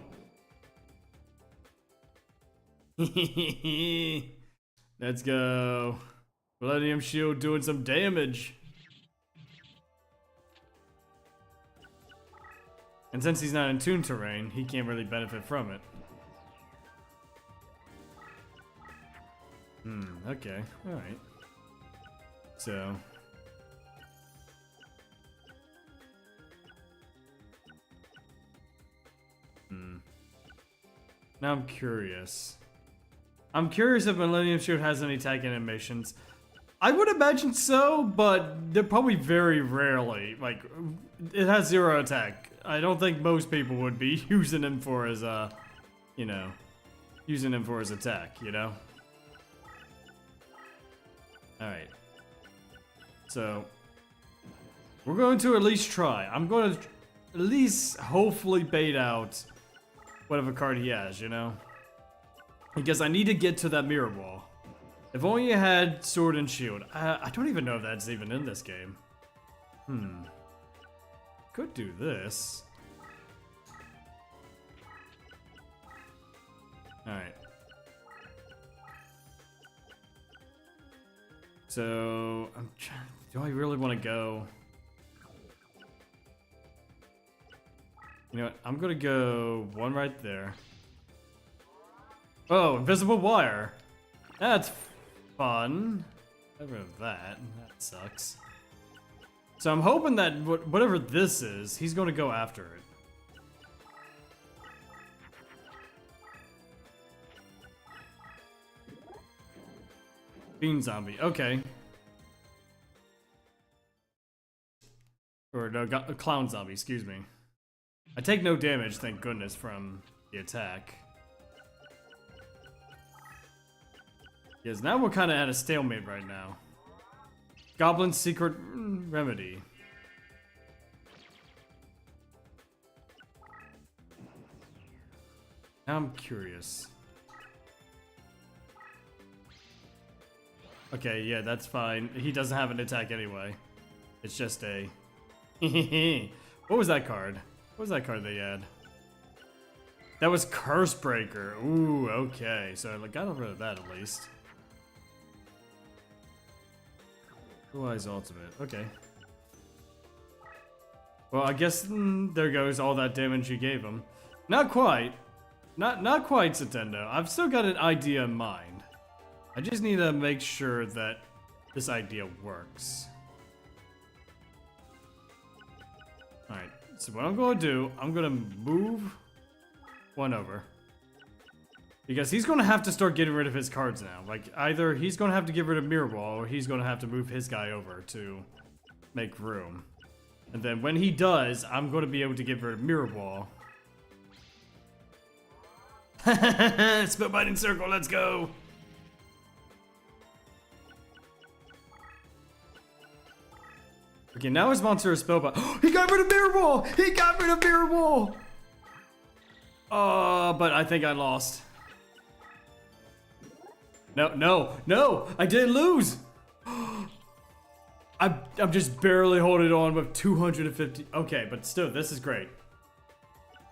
Let's go. Millennium Shield doing some damage. And since he's not in Toon terrain, he can't really benefit from it. Okay. Alright. So... Now I'm curious. I'm curious if Millennium Shield has any attack animations. I would imagine so, but they're probably very rarely. Like, it has 0 attack. I don't think most people would be using him for his, using him for his attack, you know? Alright. So, we're going to at least try. I'm going to at least hopefully bait out whatever card he has, you know? Because I need to get to that mirror wall. If only I had Sword and Shield. I don't even know if that's even in this game. Could do this. Alright. So, I'm trying. Do I really want to go? You know what? I'm gonna go one right there. Oh, invisible wire. That's fun. Get rid of that. That sucks. So I'm hoping that whatever this is, he's going to go after it. Bean zombie. Okay. Or no, clown zombie. Excuse me. I take no damage, thank goodness, from the attack. Yes, now we're kind of at a stalemate right now. Goblin's Secret Remedy. Now I'm curious. Okay, yeah, that's fine. He doesn't have an attack anyway. It's just a... What was that card? What was that card they had? That was Curse Breaker. Ooh, okay. So I got rid of that at least. Blue Eyes Ultimate. Okay. Well, I guess there goes all that damage you gave him. Not quite. Not quite, Nintendo. I've still got an idea in mind. I just need to make sure that this idea works. Alright, so what I'm going to do, I'm going to move one over. Because he's going to have to start getting rid of his cards now. Like, either he's going to have to get rid of Mirror Ball, or he's going to have to move his guy over to make room. And then when he does, I'm going to be able to get rid of Mirror Ball. Spellbinding Circle, let's go! Okay, now his monster is spellbound. He got rid of Mirror Ball! He got rid of Mirror Ball! But I think I lost. No! I didn't lose! I'm just barely holding on with 250. Okay, but still, this is great.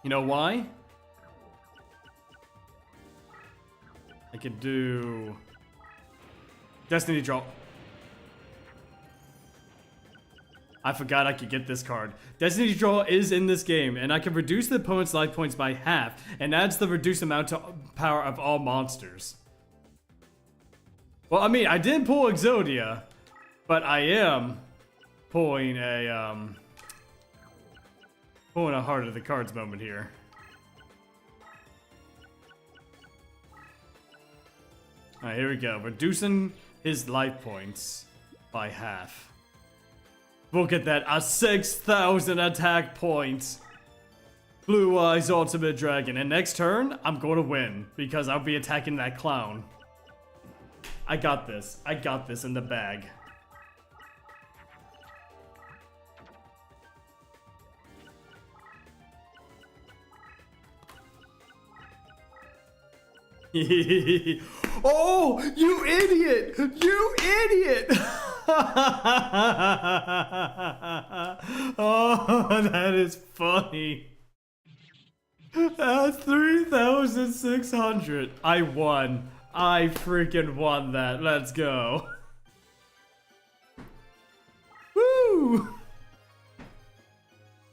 You know why? I could do Destiny Draw. I forgot I could get this card. Destiny Draw is in this game, and I can reduce the opponent's life points by half, and adds the reduced amount to power of all monsters. Well, I mean, I didn't pull Exodia, but I am pulling a Heart of the Cards moment here. Alright, here we go. Reducing his life points by half. Look at that, a 6,000 attack points. Blue Eyes Ultimate Dragon. And next turn, I'm going to win because I'll be attacking that clown. I got this. I got this in the bag. Oh, you idiot! You idiot! Oh, that is funny. 3,600. I won. I freaking won that. Let's go. Woo!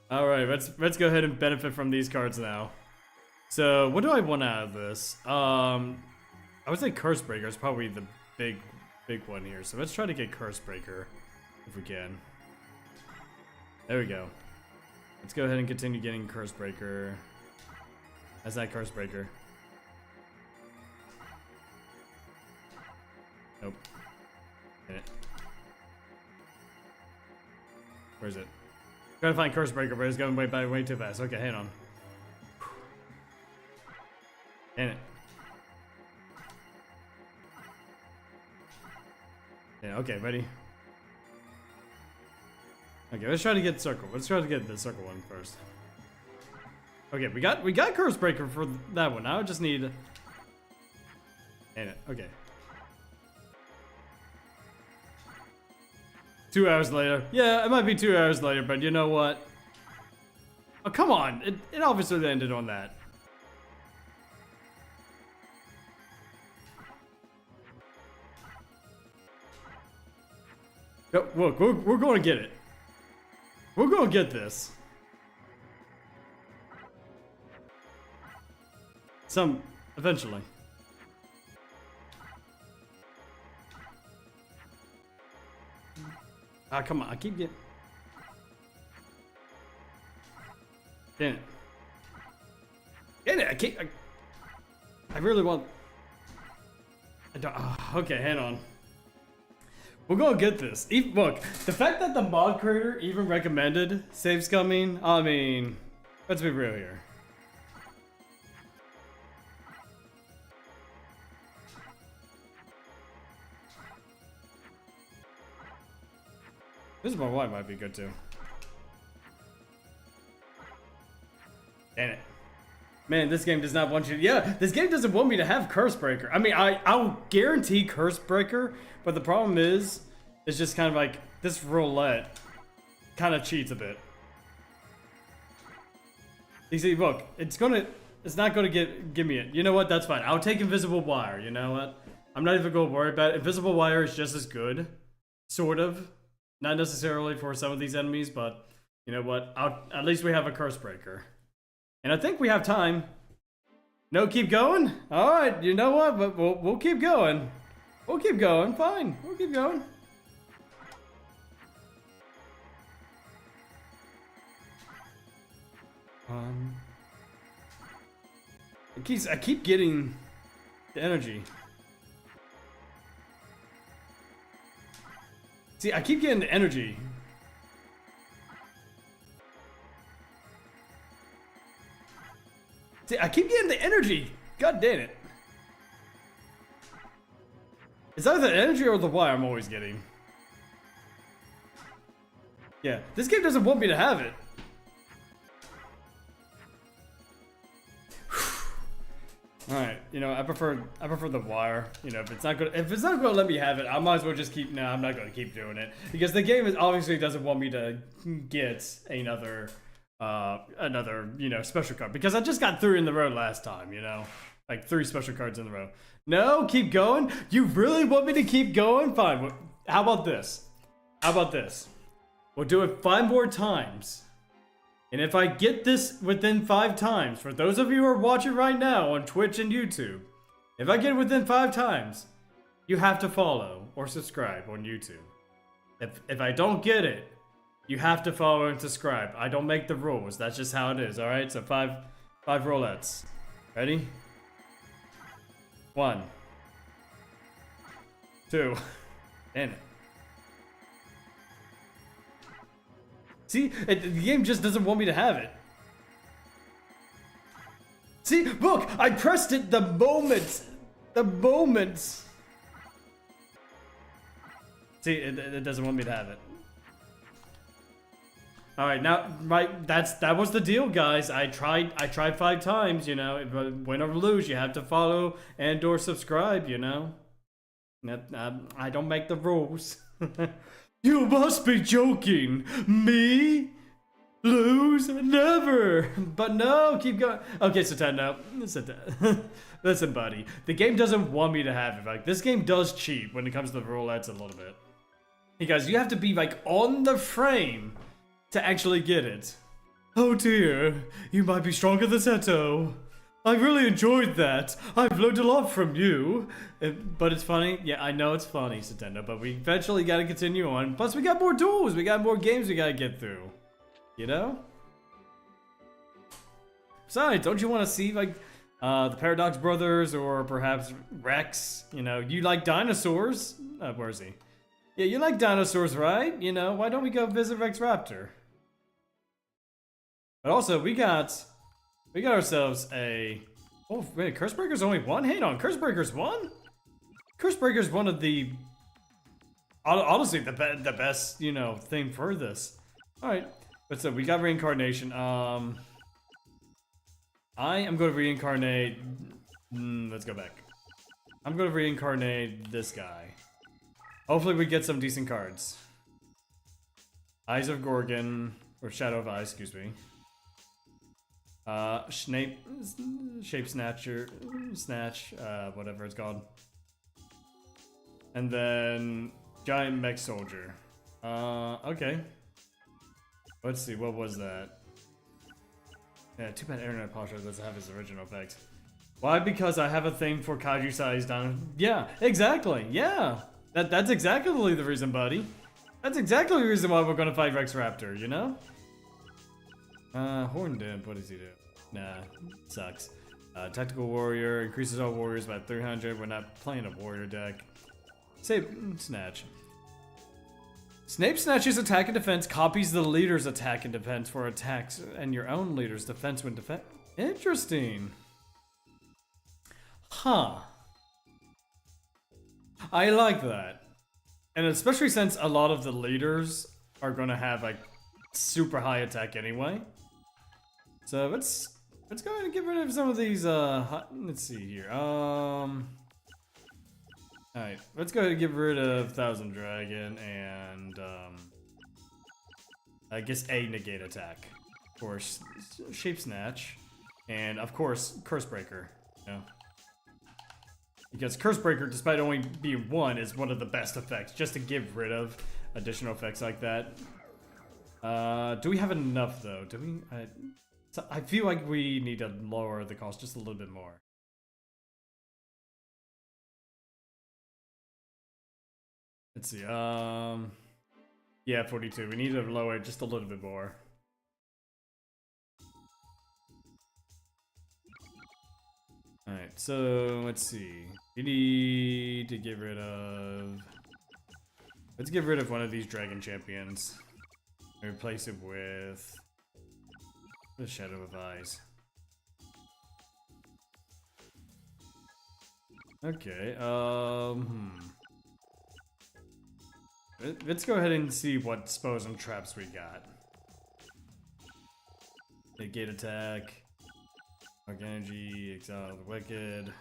All right, let's go ahead and benefit from these cards now. So, what do I want out of this? I would say Curse Breaker is probably the big one here. So let's try to get Curse Breaker if we can. There we go. Let's go ahead and continue getting Curse Breaker. That's that Curse Breaker. Nope. Hit it. Where is it? Trying to find Curse Breaker, but it's going way too fast. Okay, hang on. Damn it. Yeah, okay, ready? Okay, let's try to get Circle. Let's try to get the Circle one first. Okay, we got Curse Breaker for that one. Now I just need... Damn it, okay. 2 hours later. Yeah, it might be 2 hours later, but you know what? Oh, come on. It obviously ended on that. Look, we're going to get it. We're going to get this. Eventually. Ah, come on, I keep getting... Damn it. Damn it, I can't... I really want... I don't... okay, hang on. We're gonna get this. Look, the fact that the mod creator even recommended save scumming, I mean, let's be real here. Visible White might be good too. Damn it. Man, this game does not want you to... Yeah, this game doesn't want me to have Curse Breaker. I mean, I'll guarantee Curse Breaker, but the problem is, it's just kind of like, this roulette kind of cheats a bit. You see, look, it's not gonna give me it. You know what, that's fine. I'll take Invisible Wire, you know what? I'm not even gonna worry about it. Invisible Wire is just as good, sort of. Not necessarily for some of these enemies, but You know what? At least we have a curse breaker. And I think we have time. No, keep going? Alright, you know what? But we'll keep going. We'll keep going. Fine. We'll keep going. I keep getting the energy. See, I keep getting the energy. See, I keep getting the energy. God damn it. It's either the energy or the wire I'm always getting. Yeah, this game doesn't want me to have it. Alright, you know, I prefer the wire. You know, if it's not gonna let me have it, I might as well just keep. No, I'm not gonna keep doing it because the game obviously doesn't want me to get another you know, special card because I just got 3 in the row last time. You know, like 3 special cards in a row. No, keep going. You really want me to keep going? Fine. How about this? How about this? We'll do it 5 more times. And if I get this within 5 times, for those of you who are watching right now on Twitch and YouTube, if I get it within 5 times, you have to follow or subscribe on YouTube. If I don't get it, you have to follow and subscribe. I don't make the rules. That's just how it is, alright? So 5 roulettes. Ready? 1. 2. Damn it. See, the game just doesn't want me to have it. See, look, I pressed it the moment. See, it doesn't want me to have it. All right, now, right, that was the deal, guys. I tried 5 times, you know. Win or lose, you have to follow and/or subscribe, you know. I don't make the rules. You must be joking. Me? Lose? Never. But no, keep going. Okay, Satendo. Listen, buddy. The game doesn't want me to have it. Like, this game does cheat when it comes to the roulettes a little bit. Hey guys, you have to be like on the frame to actually get it. Oh dear, you might be stronger than Seto. I really enjoyed that. I've learned a lot from you. But it's funny. Yeah, I know it's funny, Satendo, but we eventually got to continue on. Plus, we got more duels. We got more games we got to get through. You know? Besides, don't you want to see, like, the Paradox Brothers or perhaps Rex? You know, you like dinosaurs. Where is he? Yeah, you like dinosaurs, right? You know, why don't we go visit Rex Raptor? But also, we got ourselves a... Oh, wait, Cursebreaker's only 1? Hang on, Cursebreaker's 1? Cursebreaker's one of the... Honestly, the best, you know, thing for this. Alright, but so we got reincarnation. I am going to reincarnate... let's go back. I'm going to reincarnate this guy. Hopefully we get some decent cards. Eyes of Gorgon, or Shadow of Eyes, excuse me. Shape Snatcher, whatever it's called. And then Giant Mech Soldier. Okay. Let's see, what was that? Yeah, too bad Internet Posture doesn't have his original effect. Why? Because I have a thing for kaiju-sized dino. Yeah, exactly, yeah. That's exactly the reason, buddy. That's exactly the reason why we're gonna fight Rex Raptor, you know? Horn Dimp, what does he do? Nah, sucks. Tactical Warrior, increases all warriors by 300. We're not playing a warrior deck. Say, Snatch. Snape Snatch's attack and defense copies the leader's attack and defense for attacks and your own leader's defense when defense. Interesting. Huh. I like that. And especially since a lot of the leaders are gonna have like super high attack anyway. So let's go ahead and get rid of some of these let's see here. Alright, let's go ahead and get rid of Thousand Dragon and I guess a negate attack for Shape Snatch. And of course Cursebreaker, you know. Because Cursebreaker, despite only being 1, is one of the best effects, just to get rid of additional effects like that. Do we have enough though? Do we? So I feel like we need to lower the cost just a little bit more. Let's see. Yeah, 42. We need to lower it just a little bit more. Alright, so let's see. We need to get rid of... Let's get rid of one of these dragon champions. And replace it with... the Shadow of Eyes. Okay, let's go ahead and see what spells and traps we got. Negate attack. Dark energy, exile the wicked.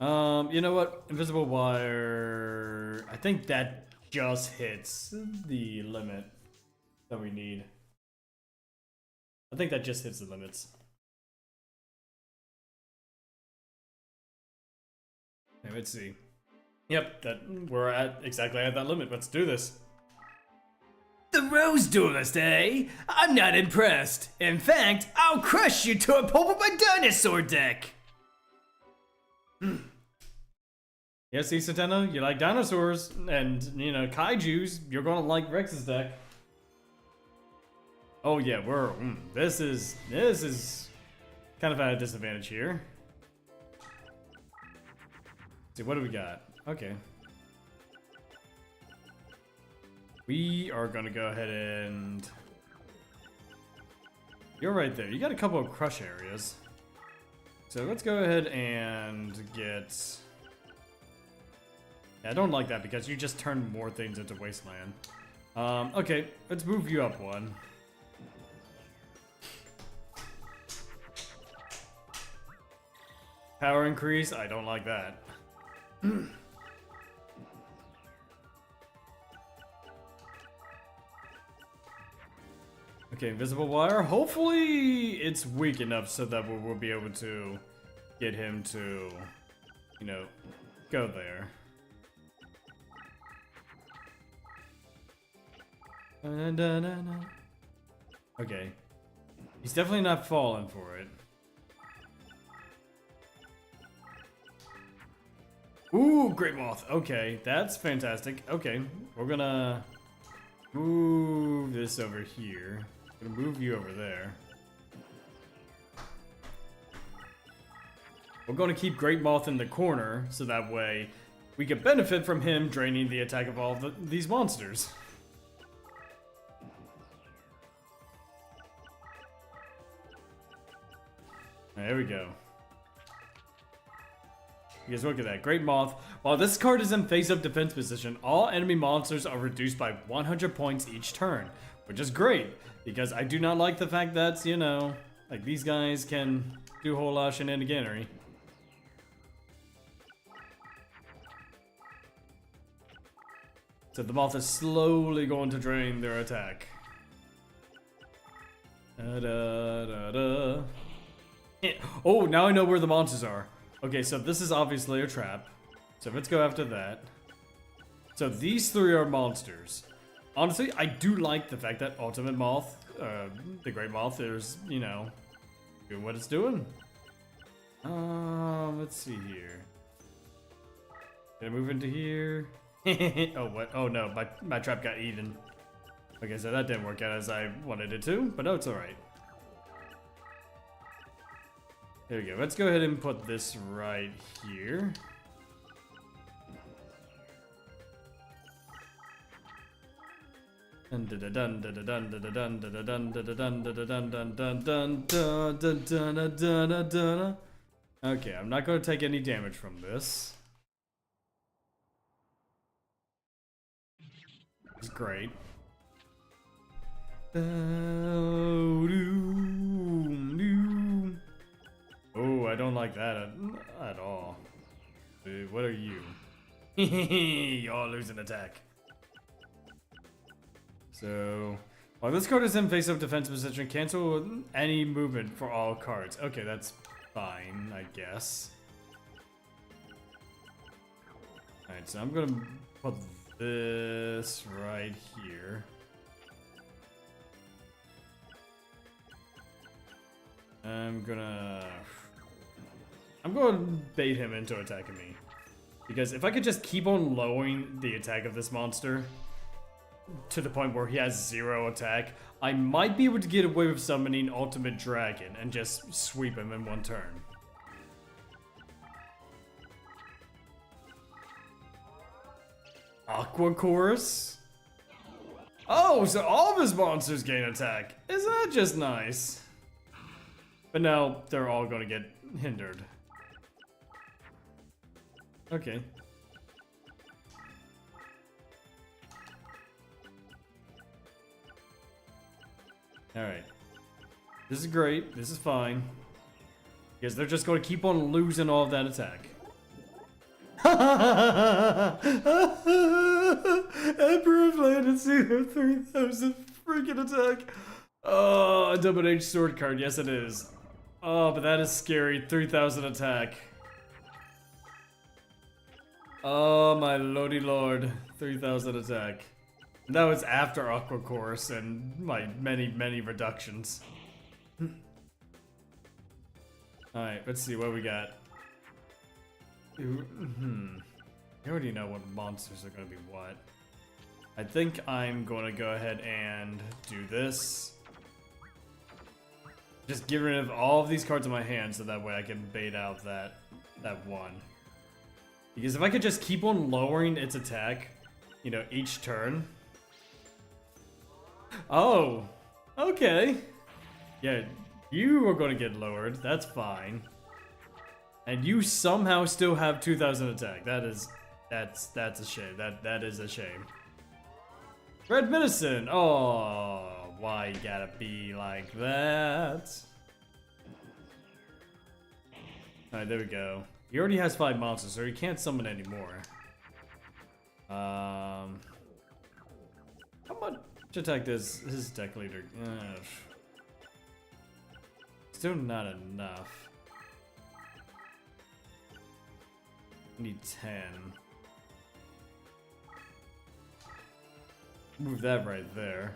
You know what? Invisible wire. I think that just hits the limit that we need. I think that just hits the limits. Okay, let's see. Yep, we're exactly at that limit. Let's do this. The Rose Duelist, eh? I'm not impressed. In fact, I'll crush you to a pulp with my dinosaur deck. Yeah, see, Sateno, you like dinosaurs and, you know, kaijus. You're gonna like Rex's deck. Oh yeah, this is kind of at a disadvantage here. See, what do we got? Okay. We are gonna go ahead and... You're right there. You got a couple of crush areas. So let's go ahead and get... Yeah, I don't like that because you just turn more things into Wasteland. Okay, let's move you up one. Power increase? I don't like that. Okay, invisible wire. Hopefully it's weak enough so that we'll be able to get him to, you know, go there. Okay. He's definitely not falling for it. Ooh, Great Moth. Okay, that's fantastic. Okay, we're gonna move this over here. Gonna move you over there. We're gonna keep Great Moth in the corner, so that way we can benefit from him draining the attack of all these monsters. There we go. You guys look at that. Great Moth. While this card is in face-up defense position, all enemy monsters are reduced by 100 points each turn. Which is great, because I do not like the fact that, you know, like these guys can do a whole lot of shenaniganery. So the Moth is slowly going to drain their attack. Oh, now I know where the monsters are. Okay, so this is obviously a trap. So let's go after that. So these three are monsters. Honestly, I do like the fact that Ultimate Moth, the Great Moth, is, you know, doing what it's doing. Let's see here. Can I move into here? Oh, what? Oh no, my trap got eaten. Okay, so that didn't work out as I wanted it to, but no, it's alright. There we go. Let's go ahead and put this right here. Okay, I'm not going to take any damage from this. It's great. Oh, I don't like that at all. Dude, what are you? Y'all lose an attack. So, while this card is in face-up defense position, cancel any movement for all cards. Okay, that's fine, I guess. Alright, so I'm gonna put this right here. I'm gonna bait him into attacking me. Because if I could just keep on lowering the attack of this monster to the point where he has 0 attack, I might be able to get away with summoning Ultimate Dragon and just sweep him in one turn. Aqua Chorus? Oh, so all of his monsters gain attack. Isn't that just nice? But now they're all gonna get hindered. Okay. Alright. This is great. This is fine. Because they're just going to keep on losing all of that attack. Emperor of Land 3000 freaking attack. Oh, a double-edged sword card. Yes, it is. Oh, but that is scary. 3000 attack. Oh, my lordy lord. 3000 attack. And that was after Aqua Course and my many reductions. Alright, let's see what we got. I already know what monsters are going to be what. I think I'm going to go ahead and do this. Just get rid of all of these cards in my hand so that way I can bait out that one. Because if I could just keep on lowering its attack, you know, each turn. Oh, okay. Yeah, you are going to get lowered. That's fine. And you somehow still have 2000 attack. That's a shame. That is a shame. Red medicine. Oh, why you gotta be like that? All right, there we go. He already has 5 monsters, so he can't summon anymore. How much attack does his deck leader? Still not enough. Need 10. Move that right there.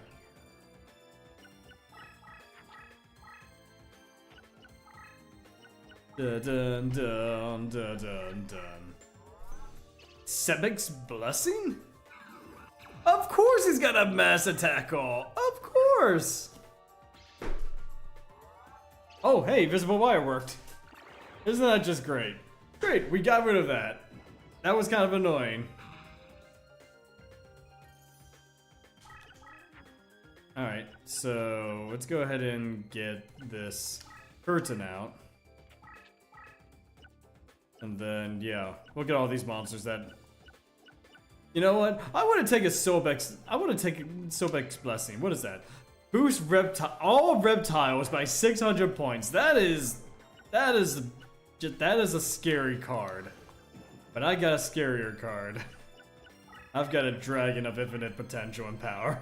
Dun dun dun dun dun dun. Sebek's Blessing? Of course he's got a mass attack all. Of course. Oh, hey, visible wire worked. Isn't that just great? Great, we got rid of that. That was kind of annoying. Alright, so let's go ahead and get this curtain out. And then, yeah, look at all these monsters that... You know what? I want to take a Sobek's Blessing. What is that? Boost all reptiles by 600 points. That is a scary card. But I got a scarier card. I've got a dragon of infinite potential and power.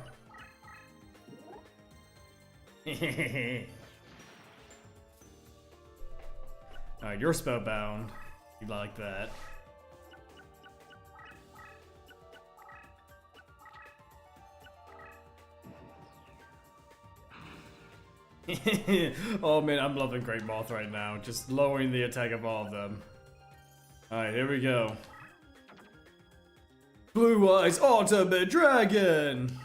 Alright, you're spellbound. You like that. Oh man, I'm loving Great Moth right now. Just lowering the attack of all of them. Alright, here we go. Blue Eyes Ultimate Dragon!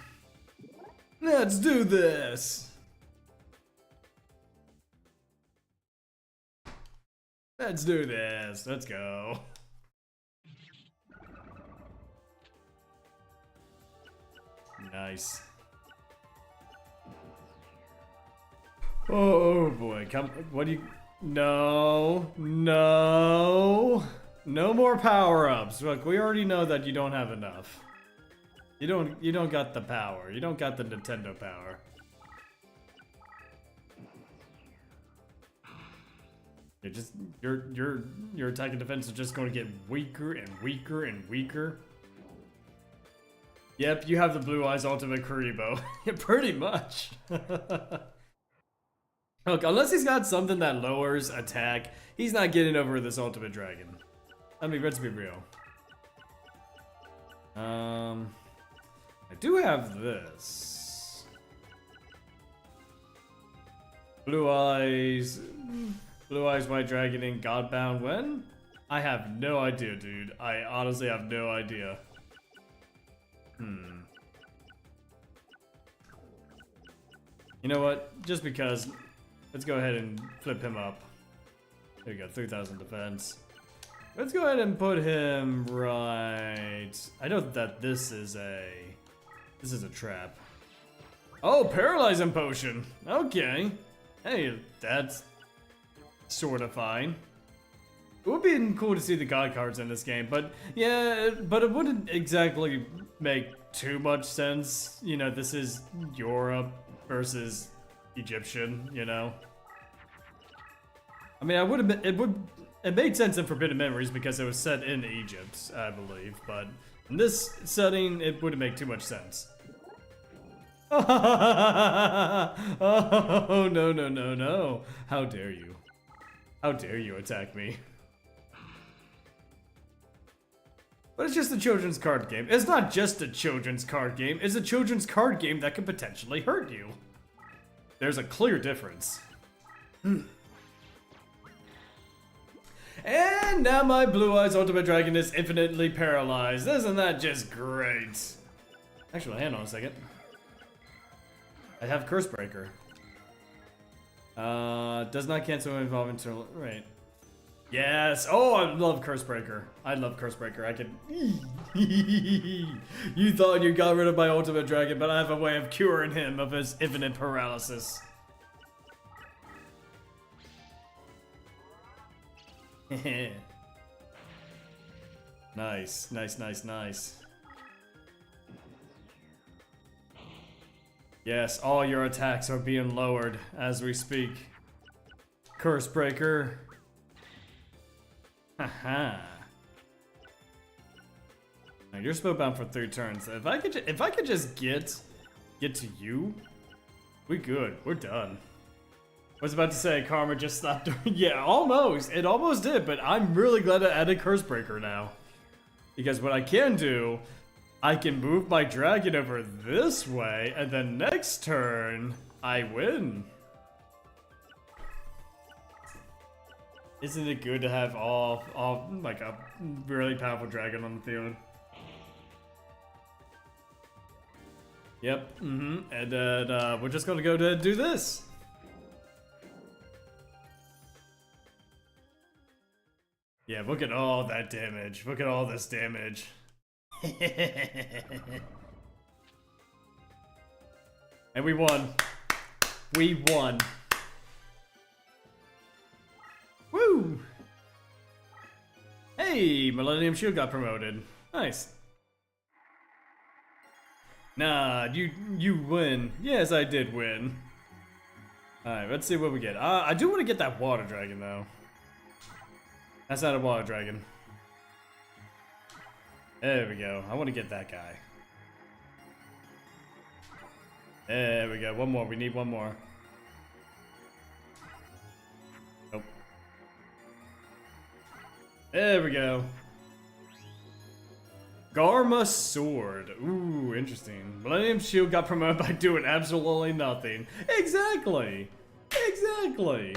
Let's do this! Let's do this. Let's go. Nice. Oh boy, come. What do you? No, no, no more power-ups. Look, we already know that you don't have enough. You don't got the power. You don't got the Nintendo power. Your attack and defense is just going to get weaker and weaker and weaker. Yep, you have the Blue Eyes Ultimate Kuribo. Pretty much. Look, unless he's got something that lowers attack, he's not getting over this Ultimate Dragon. I mean, let's be real. I do have this. Blue Eyes, White Dragon, and Godbound when? I have no idea, dude. I honestly have no idea. You know what? Just because, let's go ahead and flip him up. There we go, 3,000 defense. Let's go ahead and put him right. I know that this is a trap. Oh, paralyzing potion. Okay. Hey, that's sort of fine. It would be cool to see the god cards in this game, but yeah, but it wouldn't exactly make too much sense. You know, this is Europe versus Egyptian, you know. I mean, it made sense in Forbidden Memories because it was set in Egypt, I believe, but in this setting, it wouldn't make too much sense. Oh, no, no, no, no. How dare you? How dare you attack me? But it's just a children's card game. It's not just a children's card game, it's a children's card game that could potentially hurt you. There's a clear difference. And now my Blue Eyes Ultimate Dragon is infinitely paralyzed. Isn't that just great? Actually, hang on a second. I have Curse Breaker. Does not cancel involve internal. Right. Yes. Oh, I love Curse Breaker. I love Curse Breaker. I can. You thought you got rid of my Ultimate Dragon, but I have a way of curing him of his infinite paralysis. Nice, nice, nice, nice. Yes, all your attacks are being lowered as we speak. Curse Breaker. Haha. Now you're spellbound for 3 turns. If I could just get to you, we good. We're done. I was about to say Karma just stopped. Yeah, almost. It almost did, but I'm really glad I added Curse Breaker now. Because what I can do, I can move my dragon over this way, and then next turn, I win. Isn't it good to have all like a really powerful dragon on the field? Yep, and then we're just gonna go to do this. Yeah, look at all that damage. Look at all this damage. And we won. We won. Woo! Hey, Millennium Shield got promoted. Nice. Nah, you win. Yes, I did win. Alright, let's see what we get. I do want to get that water dragon, though. That's not a water dragon. There we go. I want to get that guy. There we go. One more. We need one more. Nope. There we go. Garma Sword. Ooh, interesting. Millennium Shield got promoted by doing absolutely nothing. Exactly. Exactly.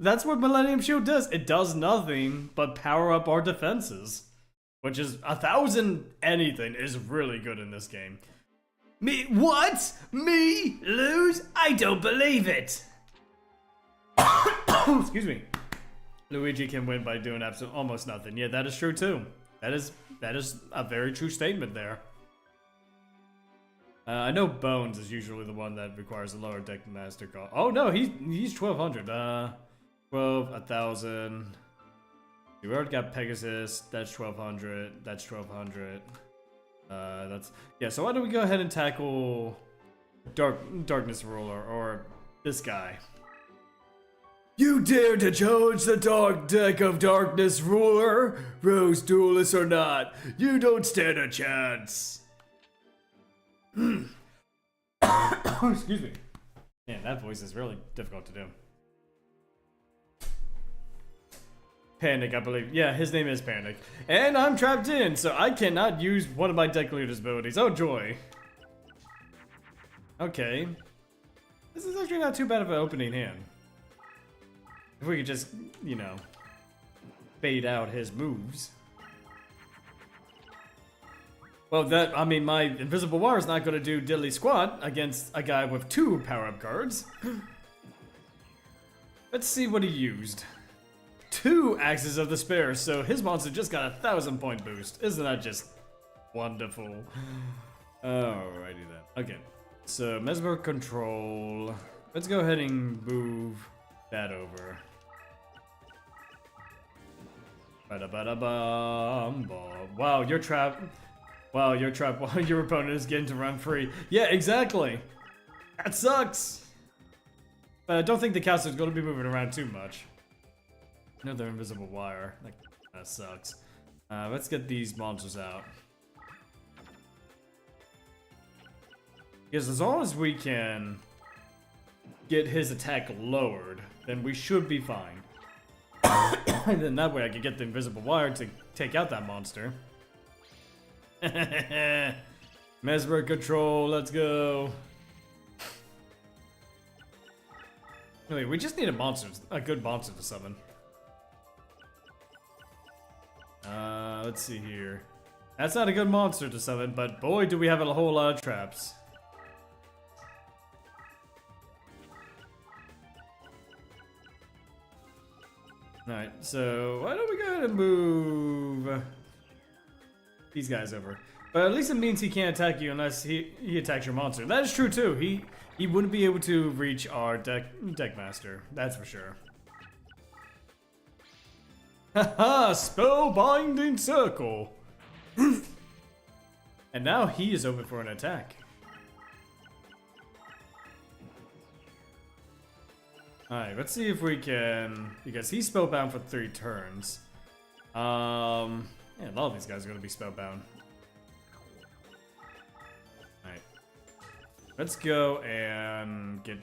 That's what Millennium Shield does. It does nothing but power up our defenses. Which is 1,000 anything is really good in this game. Me, what? Me? Lose? I don't believe it. Excuse me. Luigi can win by doing almost nothing. Yeah, that is true too. That is a very true statement there. I know Bones is usually the one that requires a lower deck master call. Oh no, he's 1,200. 12, 1,000. We already got Pegasus. That's 1,200. That's 1,200. That's yeah. So why don't we go ahead and tackle Darkness Ruler or this guy? You dare to challenge the dark deck of Darkness Ruler? Rose Duelist or not, you don't stand a chance. Excuse me. Man, that voice is really difficult to do. Panic, I believe. Yeah, his name is Panic. And I'm trapped in, so I cannot use one of my deck leader's abilities. Oh, joy. Okay. This is actually not too bad of an opening hand. If we could just, you know, bait out his moves. Well, I mean, my Invisible Wire is not going to do diddly squat against a guy with 2 power-up cards. Let's see what he used. 2 Axes of Despair, so his monster just got a 1,000-point boost. Isn't that just wonderful? Alrighty then. Okay, so Mesmer Control. Let's go ahead and move that over. Wow, you're trapped. Wow, you're trapped while your opponent is getting to run free. Yeah, exactly. That sucks. But I don't think the caster's going to be moving around too much. Another Invisible Wire. That sucks. Let's get these monsters out. Because as long as we can get his attack lowered, then we should be fine. And then that way I can get the Invisible Wire to take out that monster. Mesmer Control, let's go. Wait, we just need a good monster to summon. Let's see here. That's not a good monster to summon, but boy, do we have a whole lot of traps. Alright, so why don't we go ahead and move these guys over? But at least it means he can't attack you unless he attacks your monster. That is true too. He wouldn't be able to reach our deck master. That's for sure. Haha, Spellbinding Circle. And now he is open for an attack. Alright, let's see if we can, because he's spellbound for 3 turns. Yeah, a lot of these guys are gonna be spellbound. Alright. Let's go and get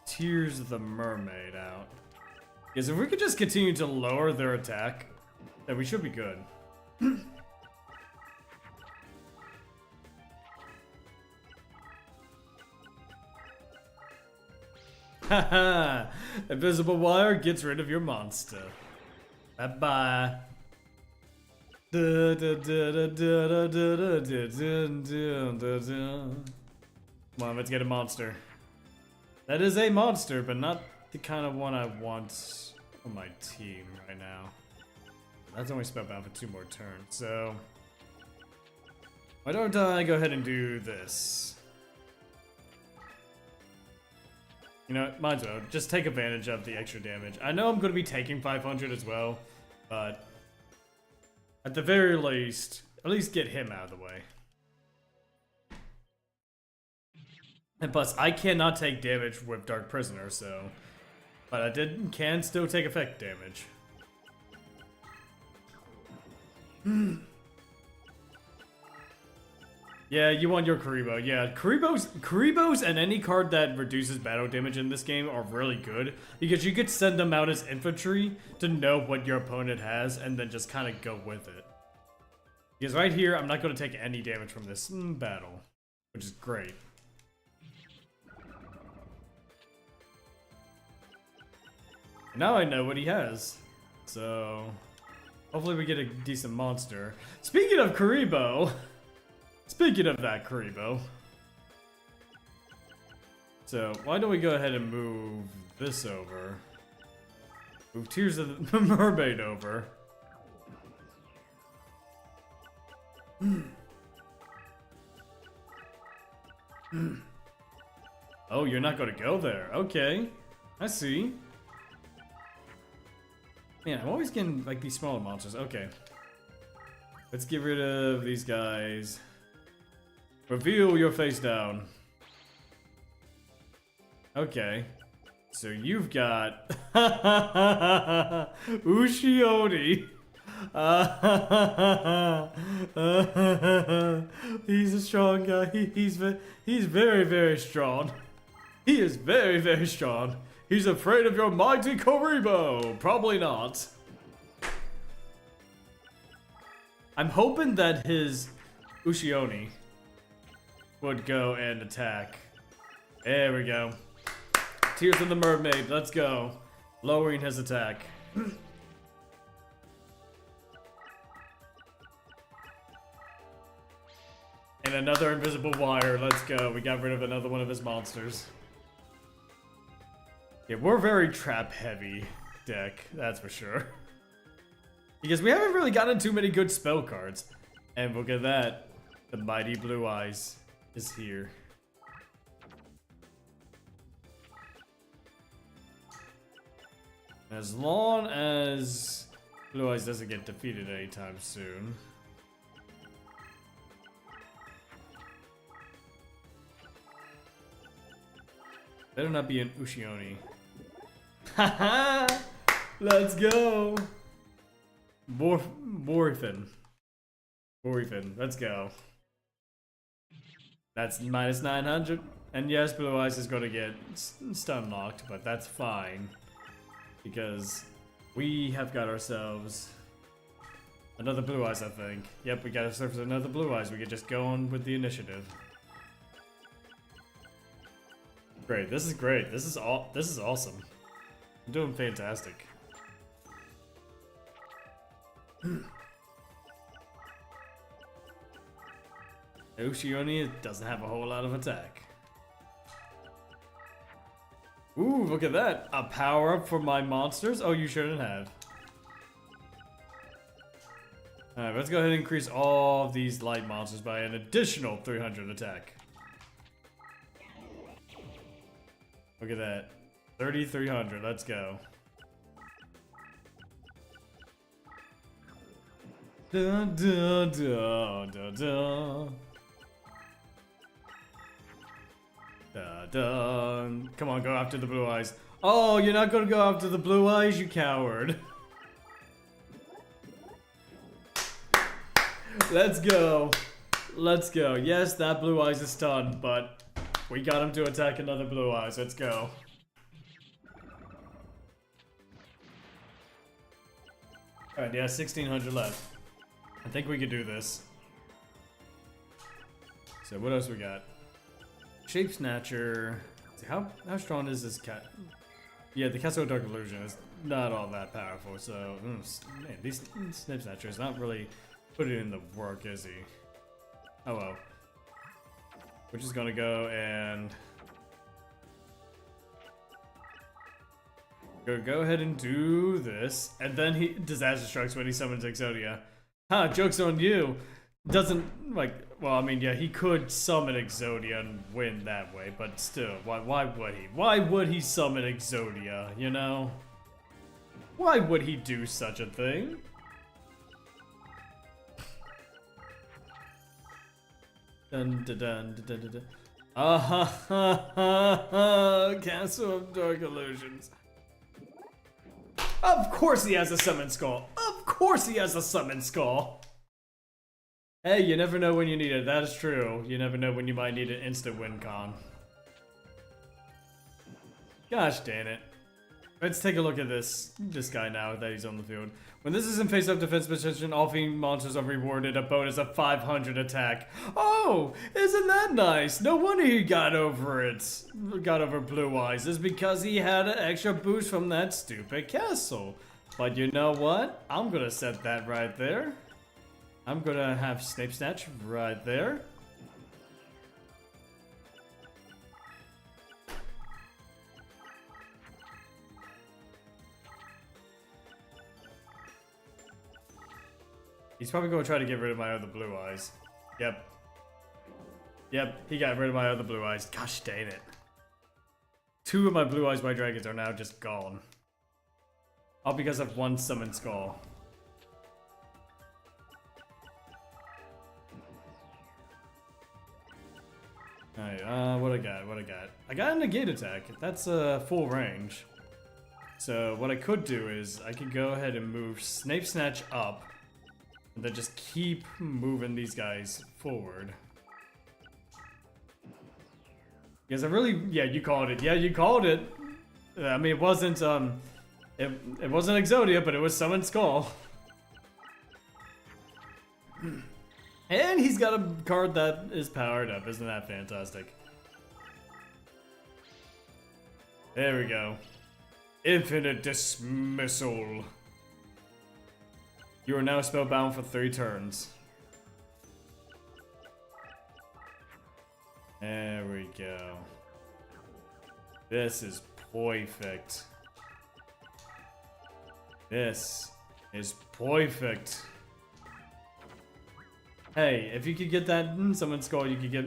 Tears of the Mermaid out. Because if we could just continue to lower their attack, then we should be good. Haha! Invisible Wire gets rid of your monster. Bye-bye. Come on, let's get a monster. That is a monster, but not the kind of one I want on my team right now. That's only spellbound for 2 more turns, so why don't I go ahead and do this? You know, might as well just take advantage of the extra damage. I know I'm going to be taking 500 as well, but at the very least, at least get him out of the way. And plus, I cannot take damage with Dark Prisoner, so, but I can still take effect damage. Yeah, you want your Karibo. Yeah, Karibos and any card that reduces battle damage in this game are really good because you could send them out as infantry to know what your opponent has and then just kind of go with it. Because right here, I'm not going to take any damage from this battle, which is great. And now I know what he has, so hopefully we get a decent monster. Speaking of Karibo. Speaking of that, Karibo. So, why don't we go ahead and move this over? Move Tears of the Mermaid over. Oh, you're not going to go there. Okay. I see. Man, I'm always getting, like, these smaller monsters. Okay. Let's get rid of these guys. Reveal your face down. Okay. So you've got Ushioni. He's a strong guy. He's very, very strong. He is very, very strong. He's afraid of your mighty Karibo. Probably not. I'm hoping that his Ushioni would go and attack. There we go. Tears of the Mermaid, let's go. Lowering his attack. And another invisible wire, let's go. We got rid of another one of his monsters. Yeah, we're very trap heavy deck, that's for sure. Because we haven't really gotten too many good spell cards. And look at that. The mighty Blue Eyes is here. As long as Blue Eyes doesn't get defeated anytime soon. Better not be an Ushioni. Haha! Let's go! Borfin, let's go. That's minus 900. And yes, Blue Eyes is gonna get stun locked, but that's fine. Because we have got ourselves another Blue Eyes, I think. Yep, we got ourselves another Blue Eyes. We could just go on with the initiative. Great, this is great. This is awesome. I'm doing fantastic. Ushioni doesn't have a whole lot of attack. Ooh, look at that. A power-up for my monsters? Oh, you shouldn't have. Alright, let's go ahead and increase all of these light monsters by an additional 300 attack. Look at that. 3,300. Let's go. Da, da, da, da, da. Da, da. Come on, go after the Blue Eyes. Oh, you're not gonna go after the Blue Eyes, you coward. Let's go. Let's go. Yes, that Blue Eyes is stunned, but we got him to attack another Blue Eyes. Let's go. Alright, yeah, 1,600 left. I think we could do this. So what else we got? Shape Snatcher. How strong is this cat? Yeah, the KeyToDarkness illusion is not all that powerful. So man, these Shape Snatchers not really putting in the work, is he? Oh well. We're just gonna go and go ahead and do this, and then he disaster strikes when he summons Exodia. Huh, joke's on you. Doesn't like, well, I mean, yeah, he could summon Exodia and win that way, but still, why would he? Why would he summon Exodia, you know? Why would he do such a thing? Dun dun dun dun dun dun. Ah ha ha ha ha! Castle of Dark Illusions. Of course he has a summon skull. Of course he has a summon skull. Hey, you never know when you need it. That is true. You never know when you might need an instant win con. Gosh dang it. Let's take a look at this guy now that he's on the field. When this is in face-up defense position, all fiend monsters are rewarded a bonus of 500 attack. Oh, isn't that nice? No wonder he got over it. Got over Blue Eyes. It's because he had an extra boost from that stupid castle. But you know what? I'm gonna set that right there. I'm gonna have Snape Snatch right there. He's probably gonna try to get rid of my other Blue Eyes. Yep. Yep, he got rid of my other Blue Eyes. Gosh dang it. 2 of my Blue Eyes White Dragons are now just gone. All because of 1 summon skull. Alright, what I got? I got a negate attack. That's full range. So what I could do is I could go ahead and move Snape Snatch up. And then just keep moving these guys forward. Because I really, yeah, you called it. Yeah, you called it. I mean, it wasn't it wasn't Exodia, but it was Summon Skull. And he's got a card that is powered up. Isn't that fantastic? There we go. Infinite Dismissal. You are now spellbound for 3 turns. There we go. This is perfect. This is perfect. Hey, if you could get that Summon Skull, you could get...